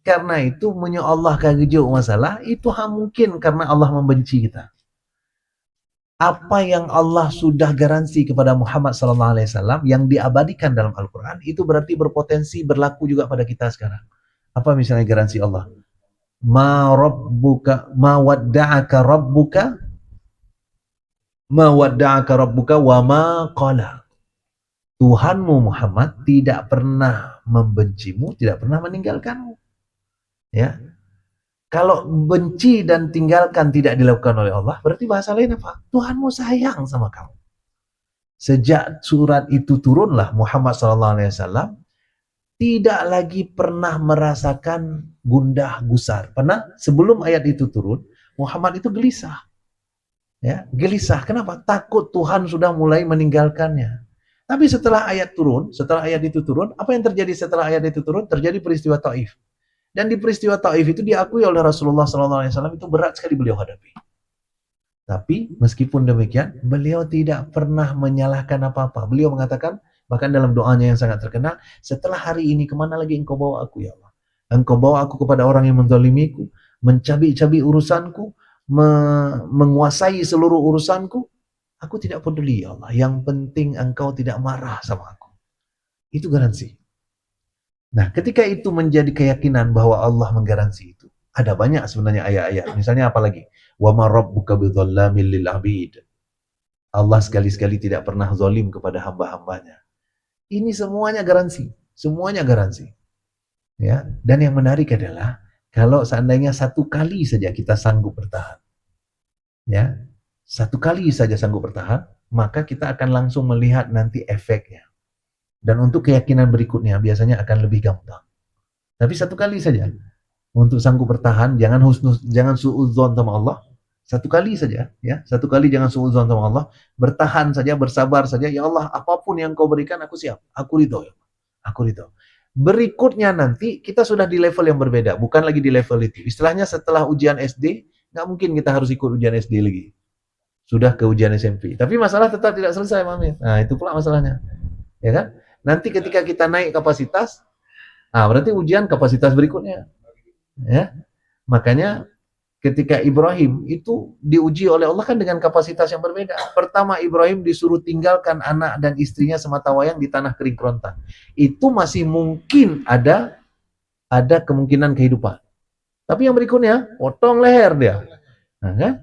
Karena itu Allah kegejuk masalah itu mungkin karena Allah membenci kita. Apa yang Allah sudah garansi kepada Muhammad SAW yang diabadikan dalam Al-Quran itu berarti berpotensi berlaku juga pada kita sekarang. Apa misalnya garansi Allah? Ma wadda'aka rabbuka wa ma qala. Tuhanmu Muhammad tidak pernah membencimu, tidak pernah meninggalkanmu. Ya. Kalau benci dan tinggalkan tidak dilakukan oleh Allah, berarti bahasa lain apa? Tuhanmu sayang sama kamu. Sejak surat itu turunlah Muhammad SAW tidak lagi pernah merasakan gundah gusar. Pernah sebelum ayat itu turun, Muhammad itu gelisah. Ya, gelisah. Kenapa? Takut Tuhan sudah mulai meninggalkannya. Tapi setelah ayat itu turun, apa yang terjadi setelah ayat itu turun? Terjadi peristiwa Taif. Dan di peristiwa Taif itu diakui oleh Rasulullah SAW itu berat sekali beliau hadapi. Tapi meskipun demikian, beliau tidak pernah menyalahkan apa-apa. Beliau mengatakan, bahkan dalam doanya yang sangat terkenal, setelah hari ini kemana lagi engkau bawa aku ya Allah? Engkau bawa aku kepada orang yang menzalimiku, mencabik-cabik urusanku, menguasai seluruh urusanku. Aku tidak peduli ya Allah. Yang penting engkau tidak marah sama aku. Itu garansi. Nah, ketika itu menjadi keyakinan bahwa Allah menggaransi itu, ada banyak sebenarnya ayat-ayat. Misalnya apa lagi? Wa ma rabbuka bidzallamin lil 'abid. Allah sekali-sekali tidak pernah zalim kepada hamba-hambanya. Ini semuanya garansi, semuanya garansi. Ya, dan yang menarik adalah kalau seandainya satu kali saja kita sanggup bertahan. Ya. Satu kali saja sanggup bertahan, maka kita akan langsung melihat nanti efeknya. Dan untuk keyakinan berikutnya biasanya akan lebih gampang. Tapi satu kali saja. Untuk sanggup bertahan, jangan suudzon sama Allah. Satu kali saja, ya. Satu kali jangan suudzon sama Allah. Bertahan saja, bersabar saja. Ya Allah, apapun yang kau berikan, aku siap. Aku ridho. Ya. Aku ridho. Berikutnya nanti, kita sudah di level yang berbeda. Bukan lagi di level itu. Istilahnya setelah ujian SD, nggak mungkin kita harus ikut ujian SD lagi. Sudah ke ujian SMP. Tapi masalah tetap tidak selesai, Mami. Nah, itu pula masalahnya. Ya kan? Nanti ketika kita naik kapasitas, berarti ujian kapasitas berikutnya. Ya. Makanya ketika Ibrahim itu diuji oleh Allah kan dengan kapasitas yang berbeda. Pertama Ibrahim disuruh tinggalkan anak dan istrinya semata wayang di tanah kering kerontang. Itu masih mungkin ada kemungkinan kehidupan. Tapi yang berikutnya potong leher dia. Nah, kan?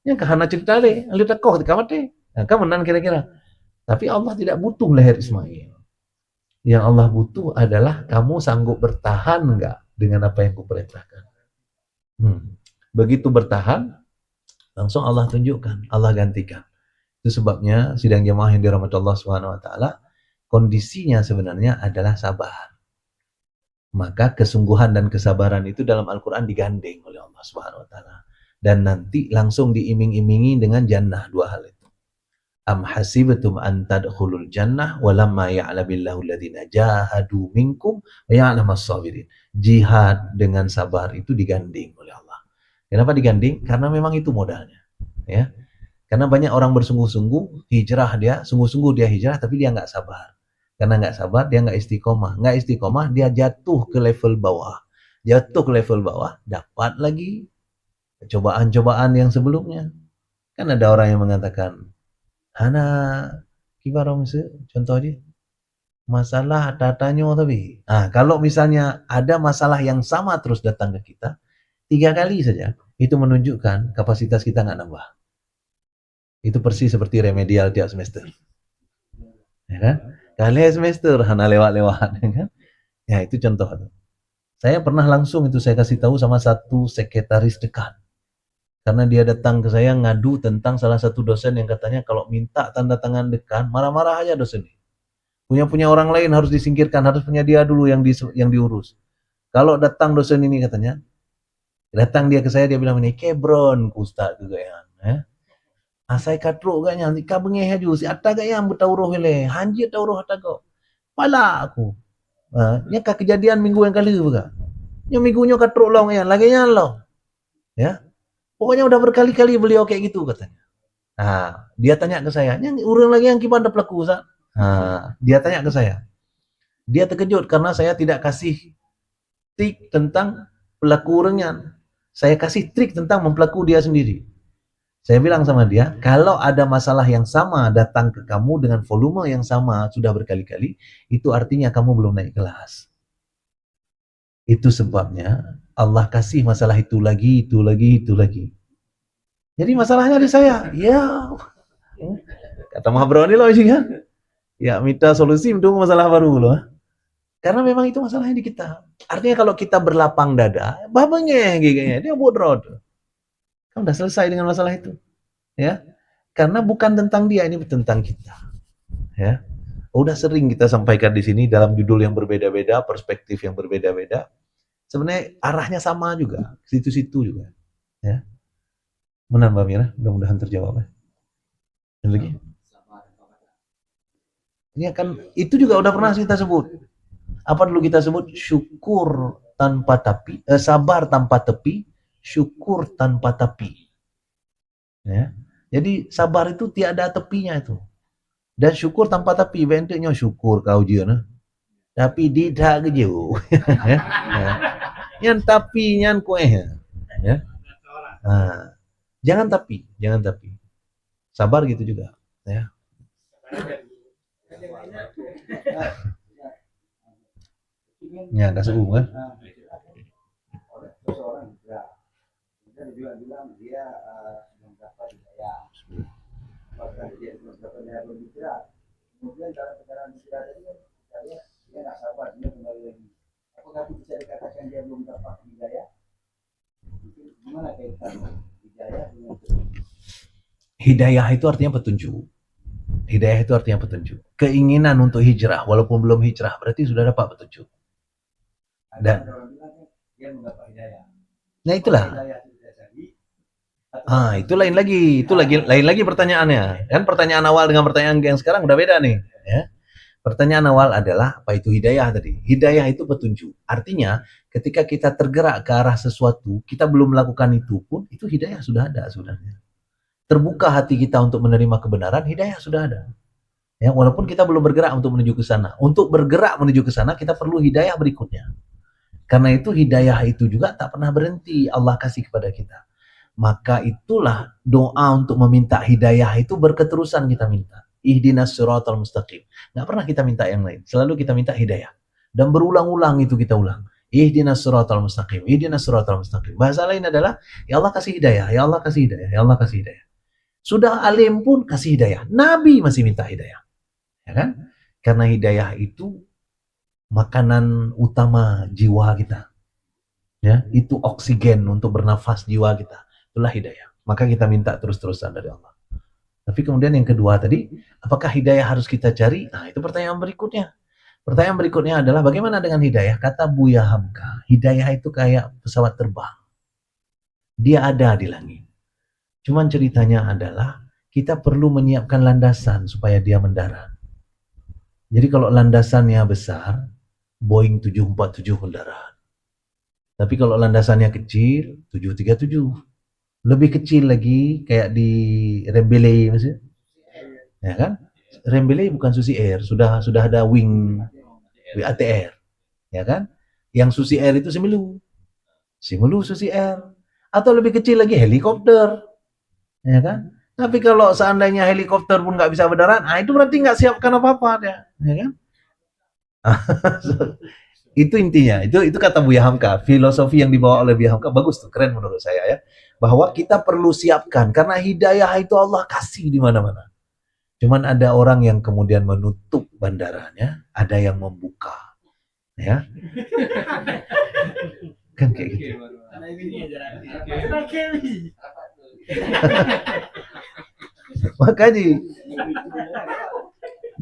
Yang kahana cerita deh, lihat kau ketika mati. Nah, kan menang kira-kira. Tapi Allah tidak butuh leher Ismail. Yang Allah butuh adalah kamu sanggup bertahan enggak dengan apa yang kuperintahkan. Begitu bertahan, langsung Allah tunjukkan, Allah gantikan. Itu sebabnya sidang jamaah yang dirahmati Allah Subhanahu wa taala, kondisinya sebenarnya adalah sabar. Maka kesungguhan dan kesabaran itu dalam Al-Qur'an digandeng oleh Allah Subhanahu wa taala. Dan nanti langsung diiming-imingi dengan jannah, dua hal itu. Am hasibtum an tadkhulul jannah walamma ya'lamillahu alladziina jahadu minkum wa ya'lamas sabirin. Jihad dengan sabar itu digandeng oleh Allah. Kenapa digandeng? Karena memang itu modalnya, ya. Karena banyak orang bersungguh-sungguh hijrah sungguh-sungguh dia hijrah tapi dia nggak sabar. Karena nggak sabar dia nggak istiqomah dia jatuh ke level bawah. Dapat lagi cobaan-cobaan yang sebelumnya. Kan ada orang yang mengatakan hana kibarong contoh dia masalah datanya tapi kalau misalnya ada masalah yang sama terus datang ke kita 3 kali saja itu menunjukkan kapasitas kita nggak nambah. Itu persis seperti remedial tiap semester, ya kan? Kali semester hana lewat-lewat, ya kan? Ya itu contoh. Saya pernah langsung itu saya kasih tahu sama satu sekretaris dekan. Karena dia datang ke saya ngadu tentang salah satu dosen yang katanya kalau minta tanda tangan dekan, marah-marah aja dosen ini. Punya orang lain harus disingkirkan, harus punya dia dulu yang diurus. Kalau datang dosen ini katanya, datang dia ke saya, dia bilang ini, kebron Ustaz juga ya. Asai katro gaknya, ka bengeh haju, si atta gak yang betauruh hele, hanjir tauruh atta kau. Pala aku. Nya ka kejadian minggu yang kali juga. Nya minggunya katro long ya, lagi lo. Ya. Pokoknya udah berkali-kali beliau kayak gitu katanya. Dia tanya ke saya, nya urang lagi yang kiban pelaku Ustaz. Dia tanya ke saya. Dia terkejut karena saya tidak kasih trik tentang pelaku orangnya. Saya kasih trik tentang mempelaku dia sendiri. Saya bilang sama dia, kalau ada masalah yang sama datang ke kamu dengan volume yang sama sudah berkali-kali, itu artinya kamu belum naik kelas. Itu sebabnya Allah kasih masalah itu lagi, itu lagi, itu lagi. Jadi masalahnya di saya. Ya, kata Mahabroni loh sih kan. Ya, minta solusi untuk masalah baru loh. Karena memang itu masalahnya di kita. Artinya kalau kita berlapang dada, babengnya giganya, dia bodoh. Kan udah selesai dengan masalah itu. Ya. Karena bukan tentang dia, ini tentang kita. Ya. Udah sering kita sampaikan di sini dalam judul yang berbeda-beda, perspektif yang berbeda-beda. Sebenarnya arahnya sama juga, situ-situ juga. Ya. Benar Mbak Mira, mudah-mudahan terjawab. Dan lagi? Ini akan itu juga udah pernah kita sebut. Apa dulu kita sebut? Syukur tanpa tapi, sabar tanpa tepi, syukur tanpa tapi. Ya. Jadi sabar itu tiada tepinya itu. Dan syukur tanpa tapi, bentuknya syukur kau je nah. Tapi tidak keju. Ya. Yang tapi nyan kueh. Ya. Jangan tapi. Sabar gitu juga, ya. Ya, kasih kan? Seseorang juga bilang dia belum dapat hidayah. Bahkan dia belum dapat hidayah. Kemudian dalam perjalanan hidayah tadi dia nggak sabar, dia kembali lagi. Apakah bisa dikatakan dia belum dapat hidayah? Gimana kaitan hidayah dengan hidayah itu artinya petunjuk. Hidayah itu artinya petunjuk. Keinginan untuk hijrah, walaupun belum hijrah, berarti sudah dapat petunjuk. Dan dia mendapat hidayah. Nah itulah. Itu lain lagi. Itu lain lagi pertanyaannya. Kan pertanyaan awal dengan pertanyaan yang sekarang udah beda nih. Ya. Pertanyaan awal adalah apa itu hidayah tadi? Hidayah itu petunjuk. Artinya ketika kita tergerak ke arah sesuatu, kita belum melakukan itu pun, itu hidayah sudah ada sebenarnya. Terbuka hati kita untuk menerima kebenaran, hidayah sudah ada. Ya, walaupun kita belum bergerak untuk menuju ke sana. Untuk bergerak menuju ke sana, kita perlu hidayah berikutnya. Karena itu hidayah itu juga tak pernah berhenti Allah kasih kepada kita. Maka itulah doa untuk meminta hidayah itu berketerusan kita minta. Ihdinas siratal mustaqim. Nggak pernah kita minta yang lain. Selalu kita minta hidayah. Dan berulang-ulang itu kita ulang. Ihdinas siratal mustaqim. Ihdinas siratal mustaqim. Bahasa lain adalah, ya Allah kasih hidayah, ya Allah kasih hidayah, ya Allah kasih hidayah. Sudah alim pun kasih hidayah. Nabi masih minta hidayah. Ya kan? Karena hidayah itu makanan utama jiwa kita. Ya, itu oksigen untuk bernafas jiwa kita. Itulah hidayah. Maka kita minta terus-terusan dari Allah. Tapi kemudian yang kedua tadi, apakah hidayah harus kita cari? Nah, itu pertanyaan berikutnya. Pertanyaan berikutnya adalah bagaimana dengan hidayah? Kata Buya Hamka, hidayah itu kayak pesawat terbang. Dia ada di langit. Cuman ceritanya adalah kita perlu menyiapkan landasan supaya dia mendarat. Jadi kalau landasannya besar, Boeing 747 mendarat. Tapi kalau landasannya kecil, 737. Lebih kecil lagi kayak di Rembele maksudnya. Ya kan? Rembele bukan Susi Air, sudah ada wing ATR. Ya kan? Yang Susi Air itu Simelu. Simelu Susi Air. Atau lebih kecil lagi helikopter. Ya kan? Tapi kalau seandainya helikopter pun nggak bisa mendarat, itu berarti nggak siapkan apa-apa dia. Ya kan? Itu intinya, itu kata Buya Hamka, filosofi yang dibawa oleh Buya Hamka bagus tuh, keren menurut saya ya. Bahwa kita perlu siapkan karena hidayah itu Allah kasih di mana-mana. Cuman ada orang yang kemudian menutup bandaranya, ada yang membuka. Ya. Kan kayak gitu. Makanya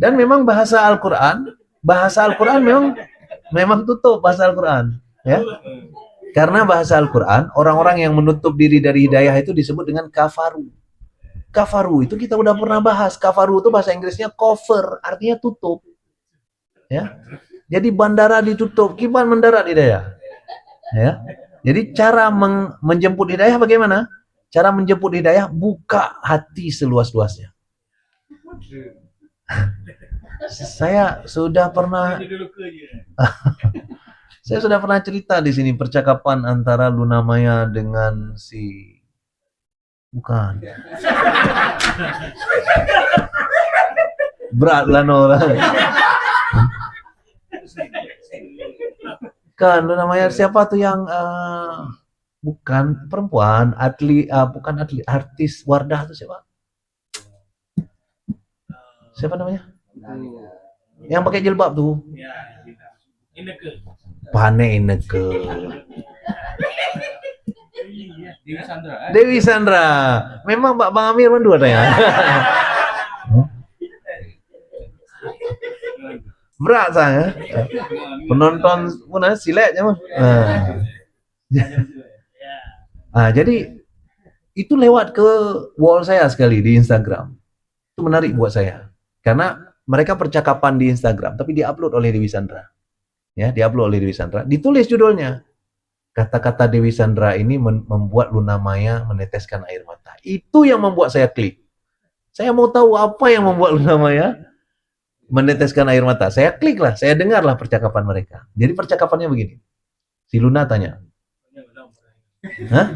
Dan memang bahasa Al-Quran memang tutup bahasa Al-Quran, ya. Karena bahasa Al-Quran, orang-orang yang menutup diri dari hidayah itu disebut dengan kafaru. Kafaru itu kita udah pernah bahas. Kafaru itu bahasa Inggrisnya cover, artinya tutup. Ya. Jadi bandara ditutup, gimana mendarat hidayah? Ya. Jadi cara menjemput hidayah bagaimana? Cara menjemput hidayah, buka hati seluas-luasnya. Saya sudah pernah cerita di sini percakapan antara Luna Maya dengan si bukan berat lah Nora. Kan Luna Maya siapa tuh yang bukan perempuan bukan atlet, artis Wardah tuh siapa namanya yang pakai jilbab tuh Ineke Dewi Sandra memang Bang Amir mandua tanya berat saya penonton pun siletnya mah jadi itu lewat ke wall saya sekali di Instagram. Itu menarik buat saya. Karena mereka percakapan di Instagram, tapi diupload oleh Dewi Sandra. Ya, diupload oleh Dewi Sandra. Ditulis judulnya. Kata-kata Dewi Sandra ini membuat Luna Maya meneteskan air mata. Itu yang membuat saya klik. Saya mau tahu apa yang membuat Luna Maya meneteskan air mata. Saya klik lah, saya dengarlah percakapan mereka. Jadi percakapannya begini. Si Luna tanya, hah?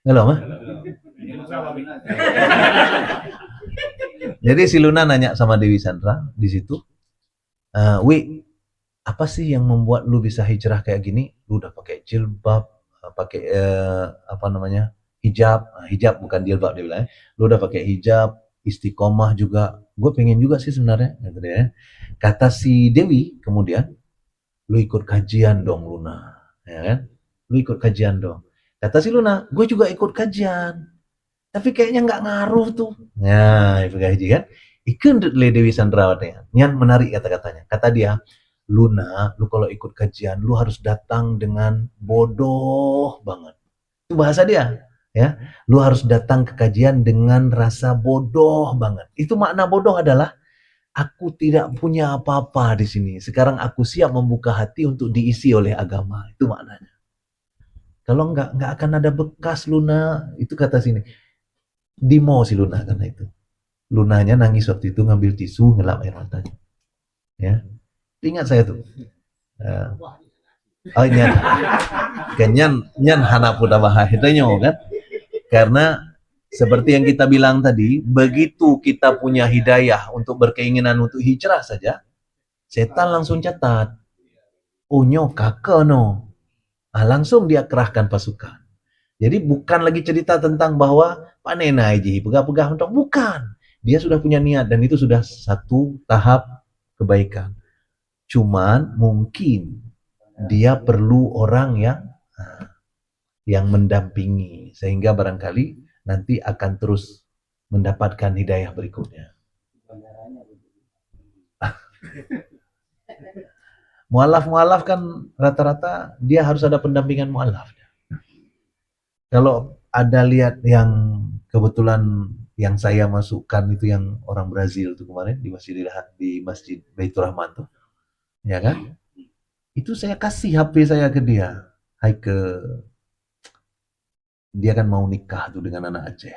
Belum, ha? Jadi si Luna nanya sama Dewi Sandra di situ, Wi, apa sih yang membuat lu bisa hijrah kayak gini? Lu udah pakai jilbab, pakai hijab bukan jilbab dia bilang. Lu udah pakai hijab, istiqomah juga. Gue pengen juga sih sebenarnya, gitu ya. Kata si Dewi kemudian, lu ikut kajian dong Luna, ya kan? Lu ikut kajian dong. Kata si Luna, gue juga ikut kajian. Tapi kayaknya nggak ngaruh tuh. Nah, itu kaji kan. Ikut le Dewi Sandra katanya. Nyan menarik kata-katanya. Kata dia, Luna, lu kalau ikut kajian, lu harus datang dengan bodoh banget. Itu bahasa dia. Ya, lu harus datang ke kajian dengan rasa bodoh banget. Itu makna bodoh adalah aku tidak punya apa-apa di sini. Sekarang aku siap membuka hati untuk diisi oleh agama. Itu maknanya. Kalau nggak akan ada bekas Luna. Itu kata sini. Demo si Luna karena itu. Lunanya nangis waktu itu ngambil tisu ngelap air matanya. Ya, ingat saya tuh. Nyan hana puda bahaya kan? Karena seperti yang kita bilang tadi, begitu kita punya hidayah untuk berkeinginan untuk hijrah saja, setan langsung catat. Unyo kakak no. Langsung dia kerahkan pasukan. Jadi bukan lagi cerita tentang bahwa panena aja, pegah-pegah untuk bukan. Dia sudah punya niat dan itu sudah satu tahap kebaikan. Cuman mungkin dia perlu orang yang mendampingi sehingga barangkali nanti akan terus mendapatkan hidayah berikutnya. Mu'alaf kan rata-rata dia harus ada pendampingan mu'alaf. Kalau ada lihat yang kebetulan yang saya masukkan itu yang orang Brazil tuh kemarin di Masjid Baitur Rahman tuh, ya kan? Itu saya kasih HP saya ke dia, dia kan mau nikah tuh dengan anak Aceh.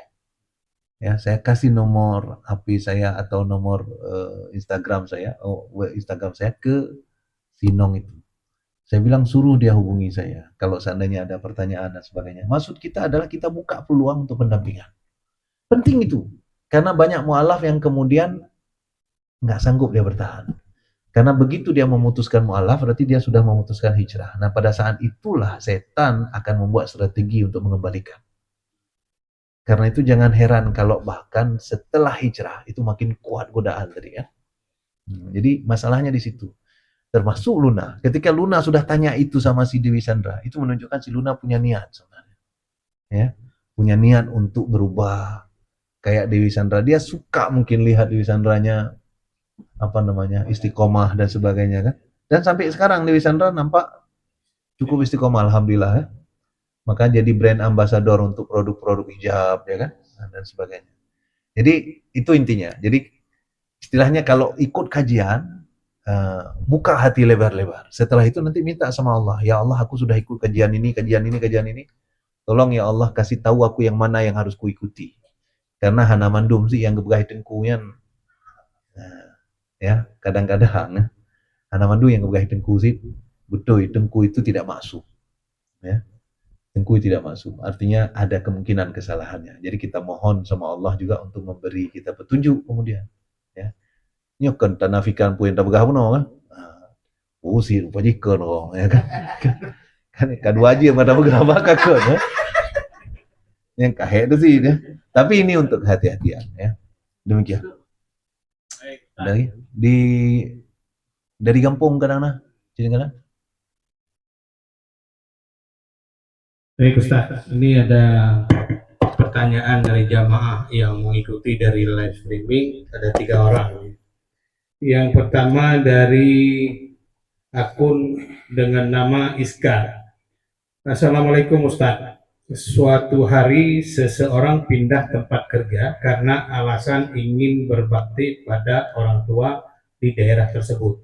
Ya, saya kasih nomor HP saya atau nomor Instagram saya ke Sinong itu. Saya bilang suruh dia hubungi saya kalau seandainya ada pertanyaan dan sebagainya. Maksud kita adalah kita buka peluang untuk pendampingan. Penting itu. Karena banyak mu'alaf yang kemudian nggak sanggup dia bertahan. Karena begitu dia memutuskan mu'alaf, berarti dia sudah memutuskan hijrah. Nah pada saat itulah setan akan membuat strategi untuk mengembalikan. Karena itu jangan heran kalau bahkan setelah hijrah itu makin kuat godaan tadi kan. Jadi masalahnya di situ. Termasuk Luna. Ketika Luna sudah tanya itu sama si Dewi Sandra, itu menunjukkan si Luna punya niat sebenarnya. Ya, punya niat untuk berubah. Kayak Dewi Sandra, dia suka mungkin lihat Dewi Sandranya apa namanya, istiqomah dan sebagainya kan. Dan sampai sekarang Dewi Sandra nampak cukup istiqomah, alhamdulillah ya. Maka jadi brand ambassador untuk produk-produk hijab ya kan, dan sebagainya. Jadi itu intinya. Jadi istilahnya kalau ikut kajian, buka hati lebar-lebar. Setelah itu nanti minta sama Allah, ya Allah aku sudah ikut kajian ini, kajian ini, kajian ini. Tolong ya Allah kasih tahu aku yang mana yang harus kuikuti. Karena hana mandum sih yang gebegah tengkuyan, ya kadang-kadang hana mandum yang gebegah tengku sih betul tengku itu tidak masuk, ya tengku tidak masuk. Artinya ada kemungkinan kesalahannya. Jadi kita mohon sama Allah juga untuk memberi kita petunjuk kemudian, ya. Nyokan tanafikan puin tabegah pun kan. Usir pajikan oh, ya kan. Kan kedua aja pada beberapa kakak ya. Yang kahe itu sih ya. Tapi ini untuk hati-hatian ya. Demikian. Dari kampung kadang nah. Kadang. Baik Ustaz, ini ada pertanyaan dari jamaah yang mengikuti dari live streaming, ada 3 orang. Yang pertama dari akun dengan nama Iska. Assalamualaikum Ustaz. Suatu hari seseorang pindah tempat kerja karena alasan ingin berbakti pada orang tua di daerah tersebut.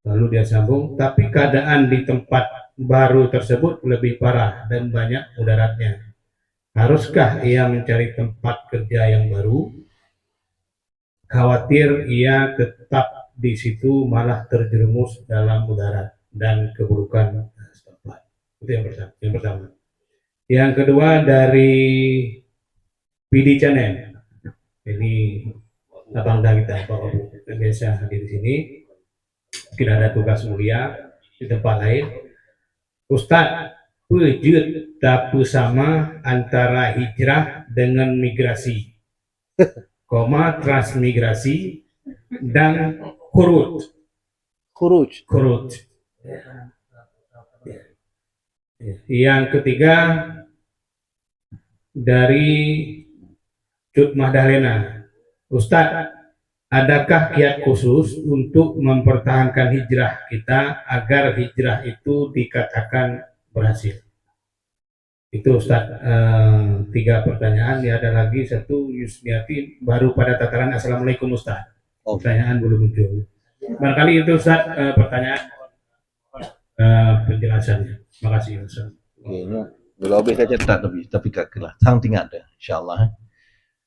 Lalu dia sambung, tapi keadaan di tempat baru tersebut lebih parah dan banyak mudaratnya. Haruskah ia mencari tempat kerja yang baru? Khawatir ia tetap di situ malah terjerumus dalam mudarat dan keburukan setempat. Itu yang pertama. Yang kedua dari PD Channel. Ini abang dah kita Pak Abu biasa hadir di sini. Mungkin ada tugas mulia di tempat lain. Ustadz, wujud tak sama antara hijrah dengan migrasi, transmigrasi dan khuruj. Yang ketiga dari Cut Mahdalena, Ustadz, adakah kiat khusus untuk mempertahankan hijrah kita agar hijrah itu dikatakan berhasil? Itu Ustadz, 3 pertanyaan. Ya, ada lagi satu Yusniati baru pada tataran Assalamualaikum Ustadz. Pertanyaan belum muncul. Barangkali itu Ustadz, pertanyaan penjelasannya. Terima kasih Ustadz. Belum bisa cetak tapi kakilah. Sang tinggal ada, insyaallah.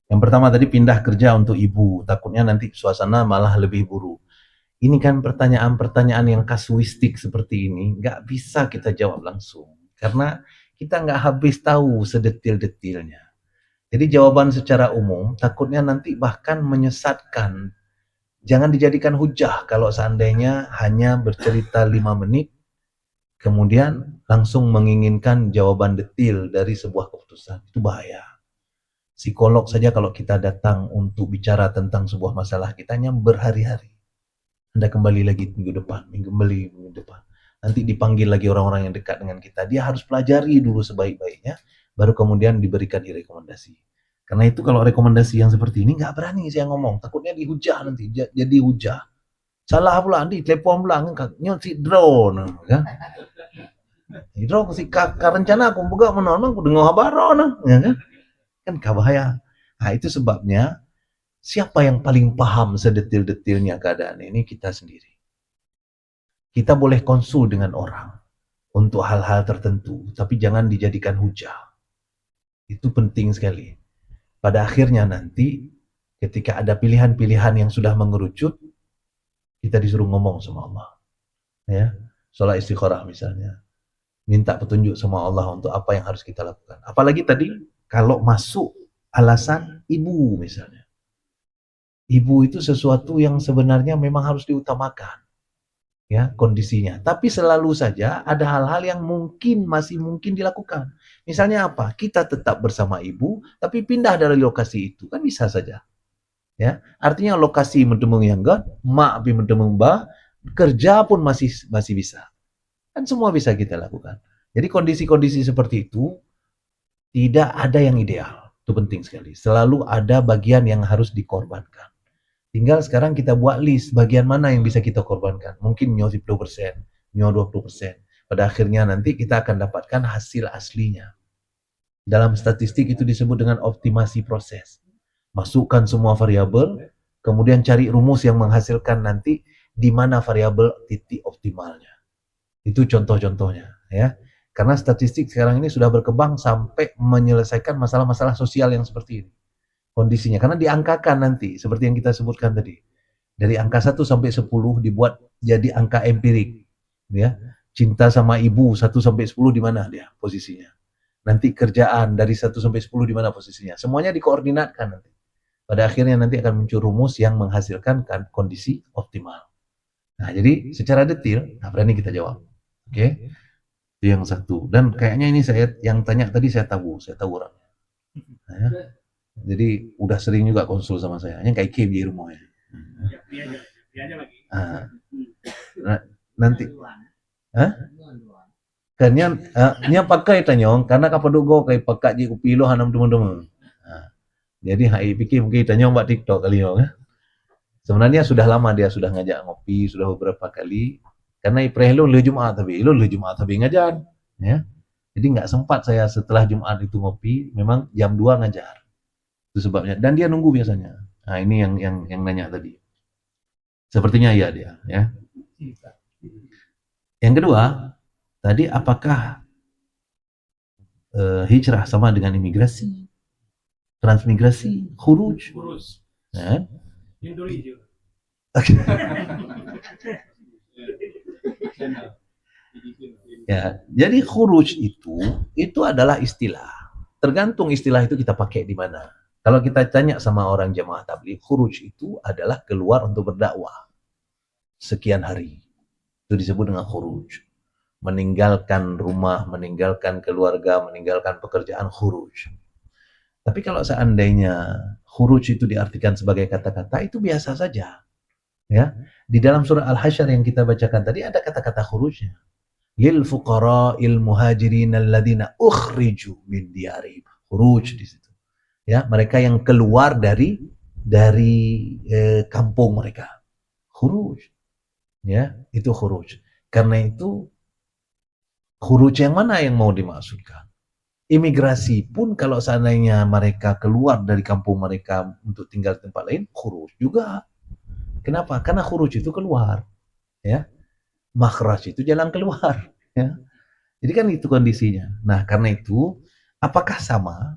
Yang pertama tadi pindah kerja untuk ibu, takutnya nanti suasana malah lebih buruk. Ini kan pertanyaan-pertanyaan yang kasuistik seperti ini, nggak bisa kita jawab langsung. Karena kita nggak habis tahu sedetil-detilnya. Jadi jawaban secara umum, takutnya nanti bahkan menyesatkan. Jangan dijadikan hujah kalau seandainya hanya bercerita 5 menit, kemudian langsung menginginkan jawaban detil dari sebuah keputusan. Itu bahaya. Psikolog saja kalau kita datang untuk bicara tentang sebuah masalah, kita hanya berhari-hari. Anda kembali lagi minggu depan. Nanti dipanggil lagi orang-orang yang dekat dengan kita. Dia harus pelajari dulu sebaik-baiknya, baru kemudian diberikan rekomendasi. Karena itu kalau rekomendasi yang seperti ini, nggak berani saya ngomong. Takutnya dihujah nanti, jadi hujah. Salah pula, nanti telepon pula, si drone. Kan? Drone, si rencana aku buka menonton, aku dengar kabar. Ya kan? Kan bahaya. Nah, itu sebabnya siapa yang paling paham sedetil-detilnya keadaan ini? Kita sendiri. Kita boleh konsul dengan orang untuk hal-hal tertentu, tapi jangan dijadikan hujah. Itu penting sekali. Pada akhirnya nanti ketika ada pilihan-pilihan yang sudah mengerucut, kita disuruh ngomong sama Allah. Ya, sholat istikharah misalnya. Minta petunjuk sama Allah untuk apa yang harus kita lakukan. Apalagi tadi kalau masuk alasan ibu misalnya. Ibu itu sesuatu yang sebenarnya memang harus diutamakan. Ya, kondisinya. Tapi selalu saja ada hal-hal yang masih mungkin dilakukan. Misalnya apa? Kita tetap bersama ibu, tapi pindah dari lokasi itu. Kan bisa saja. Ya, artinya lokasi mendemung yang mak bi mendemung ba, kerja pun masih bisa. Kan semua bisa kita lakukan. Jadi kondisi-kondisi seperti itu tidak ada yang ideal. Itu penting sekali. Selalu ada bagian yang harus dikorbankan. Tinggal sekarang kita buat list bagian mana yang bisa kita korbankan. Mungkin nyo 10%, nyo 20%. Pada akhirnya nanti kita akan dapatkan hasil aslinya. Dalam statistik itu disebut dengan optimasi proses. Masukkan semua variabel, kemudian cari rumus yang menghasilkan nanti di mana variabel titik optimalnya. Itu contoh-contohnya, ya. Karena statistik sekarang ini sudah berkembang sampai menyelesaikan masalah-masalah sosial yang seperti ini. Kondisinya, karena diangkakan nanti, seperti yang kita sebutkan tadi. Dari angka 1 sampai 10 dibuat jadi angka empirik. Ya. Cinta sama ibu 1 sampai 10 di mana dia posisinya. Nanti kerjaan dari 1 sampai 10 di mana posisinya. Semuanya dikoordinatkan nanti. Pada akhirnya nanti akan muncul rumus yang menghasilkan kondisi optimal. Nah, jadi secara detail, berani kita jawab. Oke? Itu yang satu. Dan kayaknya ini saya yang tanya tadi saya tahu orangnya. Nah, ya. Jadi udah sering juga konsul sama saya. Yang kayak Kim di rumahnya. Nah, nanti Kanya pakai tanyong karena kapadugo kay pagka di kupilo hanam teman-teman. Jadi hai pikir mungkin tanyong mbak TikTok kali ya. Sebenarnya sudah lama dia sudah ngajak ngopi, sudah beberapa kali. Karena ipreh lu Jumat tapi ngajar, ya. Jadi nggak sempat saya setelah Jumat itu ngopi, memang jam 2 ngajar. Itu sebabnya. Dan dia nunggu biasanya. Nah, ini yang nanya tadi. Sepertinya iya dia, ya. Yang kedua, tadi apakah hijrah sama dengan imigrasi, transmigrasi, khuruj? Ya. Ya, jadi khuruj itu adalah istilah. Tergantung istilah itu kita pakai di mana. Kalau kita tanya sama orang jamaah tabligh, khuruj itu adalah keluar untuk berdakwah sekian hari. Itu disebut dengan khuruj. Meninggalkan rumah, meninggalkan keluarga, meninggalkan pekerjaan, khuruj. Tapi kalau seandainya khuruj itu diartikan sebagai kata-kata, itu biasa saja. Ya, di dalam surah Al-Hasyr yang kita bacakan tadi ada kata-kata khurujnya. Lil fuqara'il muhajirin alladziina ukhriju min diyarihim. Khuruj di situ. Ya, mereka yang keluar dari kampung mereka. Khuruj. Ya, itu khuruj. Karena itu khuruj yang mana yang mau dimaksudkan? Imigrasi pun kalau seandainya mereka keluar dari kampung mereka untuk tinggal di tempat lain, khuruj juga. Kenapa? Karena khuruj itu keluar. Ya. Makhraj itu jalan keluar. Ya. Jadi kan itu kondisinya. Nah, karena itu, apakah sama?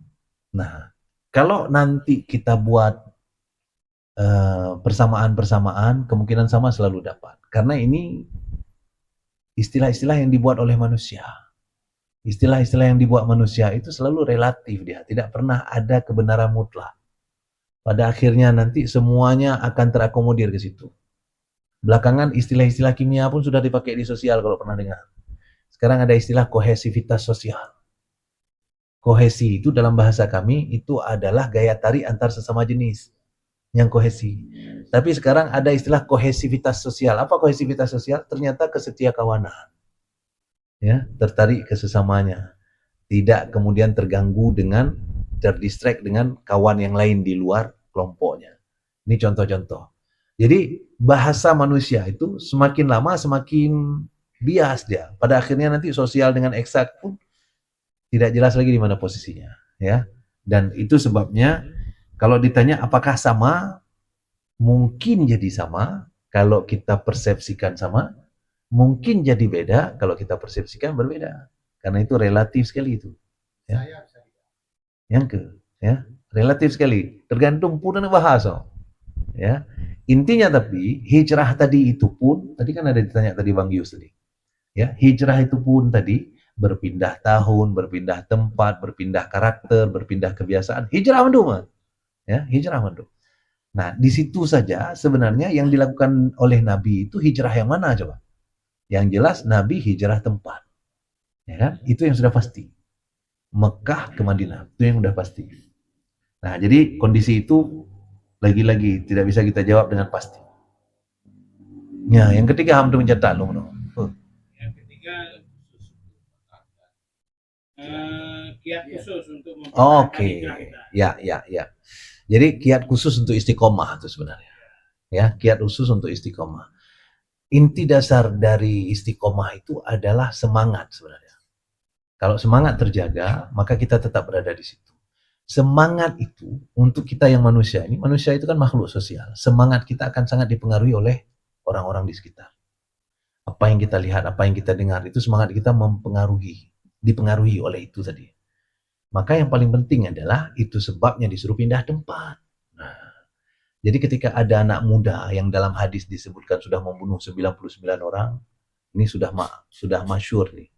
Nah, kalau nanti kita buat persamaan-persamaan, kemungkinan sama selalu dapat. Karena ini istilah-istilah yang dibuat oleh manusia. Istilah-istilah yang dibuat manusia itu selalu relatif dia. Tidak pernah ada kebenaran mutlak. Pada akhirnya nanti semuanya akan terakomodir ke situ. Belakangan istilah-istilah kimia pun sudah dipakai di sosial kalau pernah dengar. Sekarang ada istilah kohesivitas sosial. Kohesi itu dalam bahasa kami itu adalah gaya tarik antar sesama jenis yang kohesi. Tapi sekarang ada istilah kohesivitas sosial. Apa kohesivitas sosial? Ternyata kesetiakawanan. Ya, tertarik ke sesamanya. Tidak kemudian terganggu dengan terdistract dengan kawan yang lain di luar kelompoknya. Ini contoh-contoh. Jadi bahasa manusia itu semakin lama semakin bias dia. Pada akhirnya nanti sosial dengan eksak pun tidak jelas lagi di mana posisinya, ya. Dan itu sebabnya kalau ditanya apakah sama, mungkin jadi sama kalau kita persepsikan sama, mungkin jadi beda kalau kita persepsikan berbeda. Karena itu relatif sekali itu. Ya. Yang ya, relatif sekali. Tergantung pun bahasa. Ya. Intinya tapi hijrah tadi itu pun, tadi kan ada ditanya tadi Bang Yus tadi. Ya, hijrah itu pun tadi berpindah tahun, berpindah tempat, berpindah karakter, berpindah kebiasaan. Hijrah mandu, ya, hijrah mandu. Nah, di situ saja sebenarnya yang dilakukan oleh Nabi itu hijrah yang mana coba? Yang jelas Nabi hijrah tempat. Ya kan? Itu yang sudah pasti. Mekah ke Madinah, itu yang sudah pasti. Nah, jadi kondisi itu lagi-lagi tidak bisa kita jawab dengan pasti. Ya, yang ketiga hamdu mencetak loh. Yang ketiga kiat khusus untuk Oke. Ya. Jadi kiat khusus untuk istiqomah itu sebenarnya. Ya, kiat khusus untuk istiqomah. Inti dasar dari istiqomah itu adalah semangat sebenarnya. Kalau semangat terjaga, maka kita tetap berada di situ. Semangat itu untuk kita yang manusia ini, manusia itu kan makhluk sosial. Semangat kita akan sangat dipengaruhi oleh orang-orang di sekitar. Apa yang kita lihat, apa yang kita dengar, itu semangat kita dipengaruhi oleh itu tadi. Maka yang paling penting adalah itu sebabnya disuruh pindah tempat. Nah, jadi ketika ada anak muda yang dalam hadis disebutkan sudah membunuh 99 orang, ini sudah masyhur nih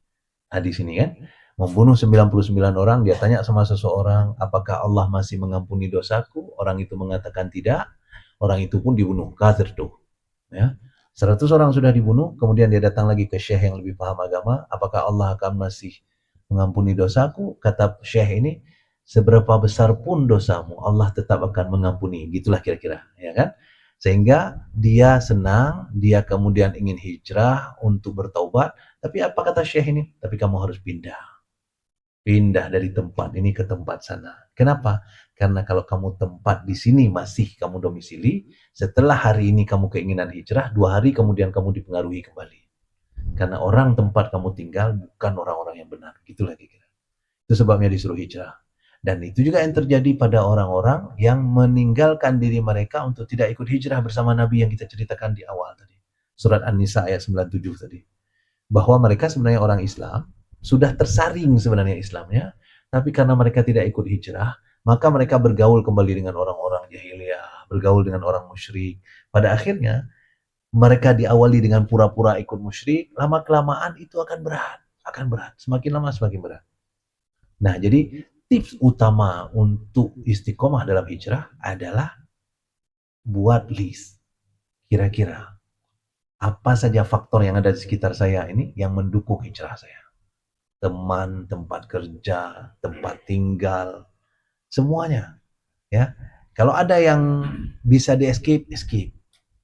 hadis ini kan. Membunuh 99 orang, dia tanya sama seseorang, apakah Allah masih mengampuni dosaku? Orang itu mengatakan tidak. Orang itu pun dibunuh, kafir tuh. Ya. 100 orang sudah dibunuh, kemudian dia datang lagi ke syekh yang lebih paham agama, apakah Allah akan masih mengampuni dosaku? Kata syekh ini, seberapa besar pun dosamu, Allah tetap akan mengampuni. Gitulah kira-kira, ya kan? Sehingga dia senang, dia kemudian ingin hijrah untuk bertaubat, tapi apa kata syekh ini? Tapi kamu harus pindah dari tempat ini ke tempat sana. Kenapa? Karena kalau kamu tempat di sini masih kamu domisili, setelah hari ini kamu keinginan hijrah, 2 hari kemudian kamu dipengaruhi kembali. Karena orang tempat kamu tinggal bukan orang-orang yang benar. Gitulah kira-kira. Itu sebabnya disuruh hijrah. Dan itu juga yang terjadi pada orang-orang yang meninggalkan diri mereka untuk tidak ikut hijrah bersama Nabi yang kita ceritakan di awal tadi. Surat An-Nisa ayat 97 tadi. Bahwa mereka sebenarnya orang Islam, sudah tersaring sebenarnya Islamnya, tapi karena mereka tidak ikut hijrah, maka mereka bergaul kembali dengan orang-orang jahiliyah, bergaul dengan orang musyrik. Pada akhirnya, mereka diawali dengan pura-pura ikut musyrik, lama-kelamaan itu akan berat. Semakin lama semakin berat. Nah, jadi tips utama untuk istiqomah dalam hijrah adalah buat list. Kira-kira apa saja faktor yang ada di sekitar saya ini yang mendukung hijrah saya. Teman, tempat kerja, tempat tinggal, semuanya. Ya, kalau ada yang bisa di escape,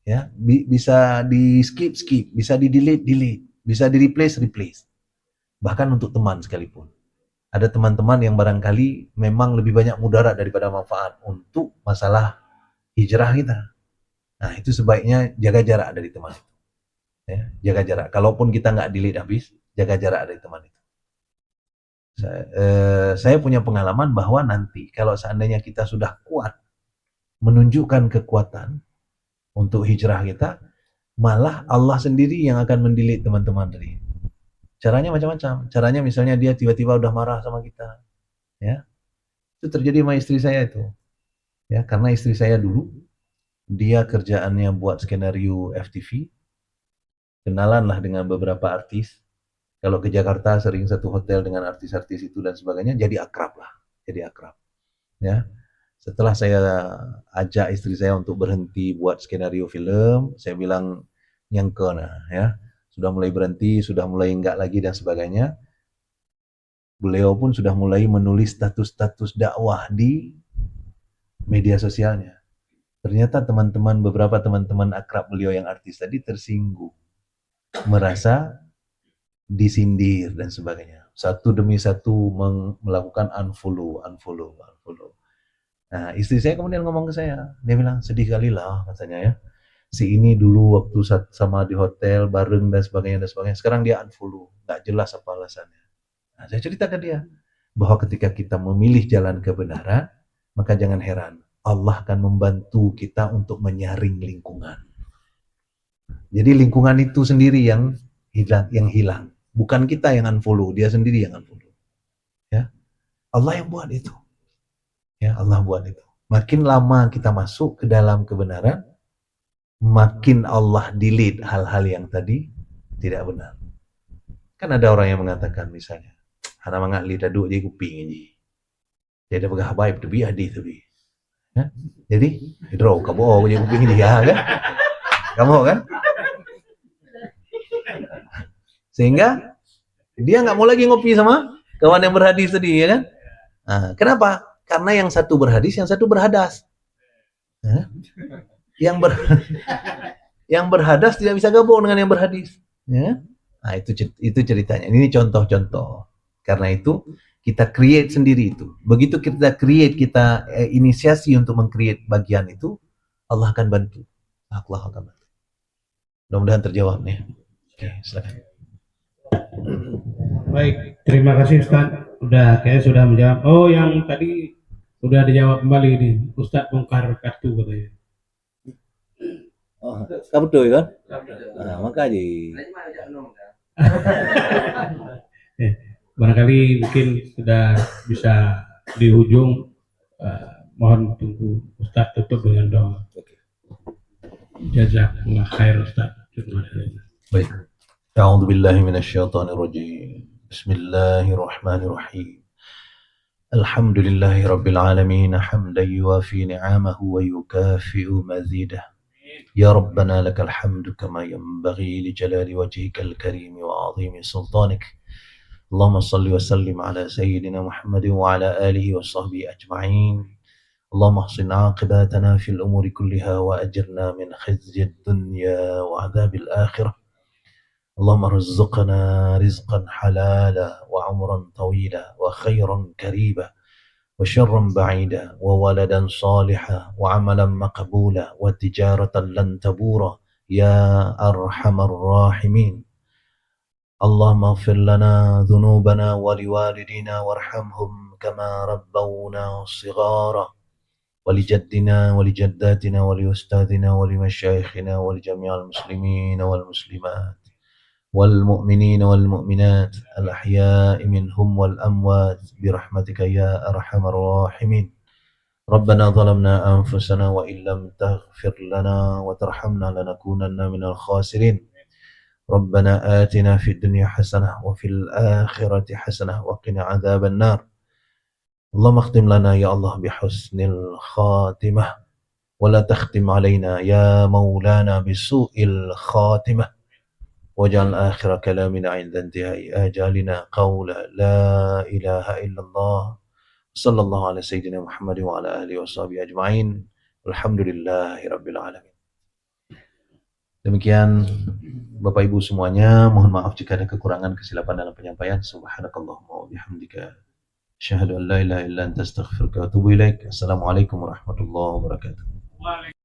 ya, bisa di skip, bisa di delete, bisa di replace. Bahkan untuk teman sekalipun. Ada teman-teman yang barangkali memang lebih banyak mudarat daripada manfaat untuk masalah hijrah kita. Nah, itu sebaiknya jaga jarak dari teman itu. Ya, jaga jarak. Kalaupun kita nggak delete habis, jaga jarak dari teman itu. Saya punya pengalaman bahwa nanti kalau seandainya kita sudah kuat menunjukkan kekuatan untuk hijrah kita, malah Allah sendiri yang akan mendelete teman-teman tadi. Caranya macam-macam. Caranya misalnya dia tiba-tiba udah marah sama kita, ya. Itu terjadi sama istri saya itu, ya, karena istri saya dulu dia kerjaannya buat skenario FTV, kenalanlah dengan beberapa artis. Kalau ke Jakarta sering satu hotel dengan artis-artis itu dan sebagainya, jadi akrab. Ya. Setelah saya ajak istri saya untuk berhenti buat skenario film, saya bilang nyengke nah, ya. Sudah mulai berhenti, sudah mulai enggak lagi dan sebagainya. Beliau pun sudah mulai menulis status-status dakwah di media sosialnya. Ternyata beberapa teman-teman akrab beliau yang artis tadi tersinggung, merasa disindir dan sebagainya. Satu demi satu melakukan unfollow. Nah, istri saya kemudian ngomong ke saya, dia bilang, sedih kali lah katanya ya. Si ini dulu waktu sama di hotel bareng dan sebagainya, sekarang dia unfollow, nggak jelas apa alasannya. Nah, saya cerita ke dia bahwa ketika kita memilih jalan kebenaran, maka jangan heran, Allah akan membantu kita untuk menyaring lingkungan. Jadi lingkungan itu sendiri yang hilang. Bukan kita yang unfollow, dia sendiri yang unfollow. Ya. Allah yang buat itu. Ya, Allah buat itu. Makin lama kita masuk ke dalam kebenaran, makin Allah delete hal-hal yang tadi tidak benar. Kan ada orang yang mengatakan misalnya, anak mangak li taduk je kuping je. Dia ada pegah baik tu bi hadis tu bi. Ya? Jadi, hidro kamu je kuping dia kan? Kamu kan? Sehingga dia nggak mau lagi ngopi sama kawan yang berhadis tadi, ya kan? Nah, kenapa? Karena yang satu berhadis, yang satu berhadas. Nah, yang berhadas tidak bisa gabung dengan yang berhadis. Ya? Nah, itu ceritanya. Ini contoh-contoh. Karena itu kita create sendiri itu. Begitu kita create, kita inisiasi untuk meng-create bagian itu, Allah akan bantu. Allah akan bantu. Mudah-mudahan terjawab nih. Oke, silakan. Baik, terima kasih Ustaz. Kayaknya sudah menjawab. Oh, yang tadi sudah dijawab kembali nih. Ustaz bongkar kartu katanya. Oh, kamu tuh kan? Nah, makanya. Barangkali mungkin sudah bisa di ujung. Mohon tunggu Ustaz tutup dengan doa. Jazakallah khair Ustaz. Baik. A'udzu billahi minasyaitonir rajim. Bismillahirrahmanirrahim. Alhamdulillahi rabbil alamin hamdan yuwafi ni'amahu wa yukafi'u mazidah. Ya Rabbana lakal hamdu kama yanbaghi li jalali wajhikal karim wa 'azimi sultanik. Allahumma salli wa sallim ala sayyidina Muhammadin wa ala alihi wa sahbihi ajma'in. اللهم احسن عاقباتنا في الأمور كلها وأجرنا من خزي الدنيا وعذاب الآخرة. اللهم ارزقنا رزقا حلالا وعمرا طويلا وخيرا كريبا وشرا بعيدا وولدا صالحا وعملا مقبولا وتجارة لن تبورا يا أرحم الراحمين. اللهم اغفر لنا ذنوبنا ولوالدينا وارحمهم كما ربونا صغارا ولجدنا ولجداتنا ولأستاذنا ولمشايخنا ولجميع المسلمين والمسلمات والمؤمنين والمؤمنات الأحياء منهم والأموات برحمتك يا أرحم الراحمين. ربنا ظلمنا أنفسنا وإن لم تغفر لنا وترحمنا لنكونن من الخاسرين. ربنا آتنا في الدنيا حسنة وفي الآخرة حسنة وقنا عذاب النار. اللهم اختم لنا يا الله بحسن الخاتمة ولا تختم علينا يا مولانا بسوء الخاتمة. واجعل آخر كلامنا عند انتهاء آجالنا قول لا إله إلا الله. صلى الله على سيدنا محمد وعلى آله وصحبه أجمعين. الحمد لله رب العالمين. Demikian Bapak Ibu semuanya, mohon maaf jika ada kekurangan kesilapan dalam penyampaian. Subhanakallahumma wa bihamdika asyhadu an la ilaha illa anta astaghfiruka wa atubu ilaik. Assalamualaikum warahmatullahi wabarakatuh.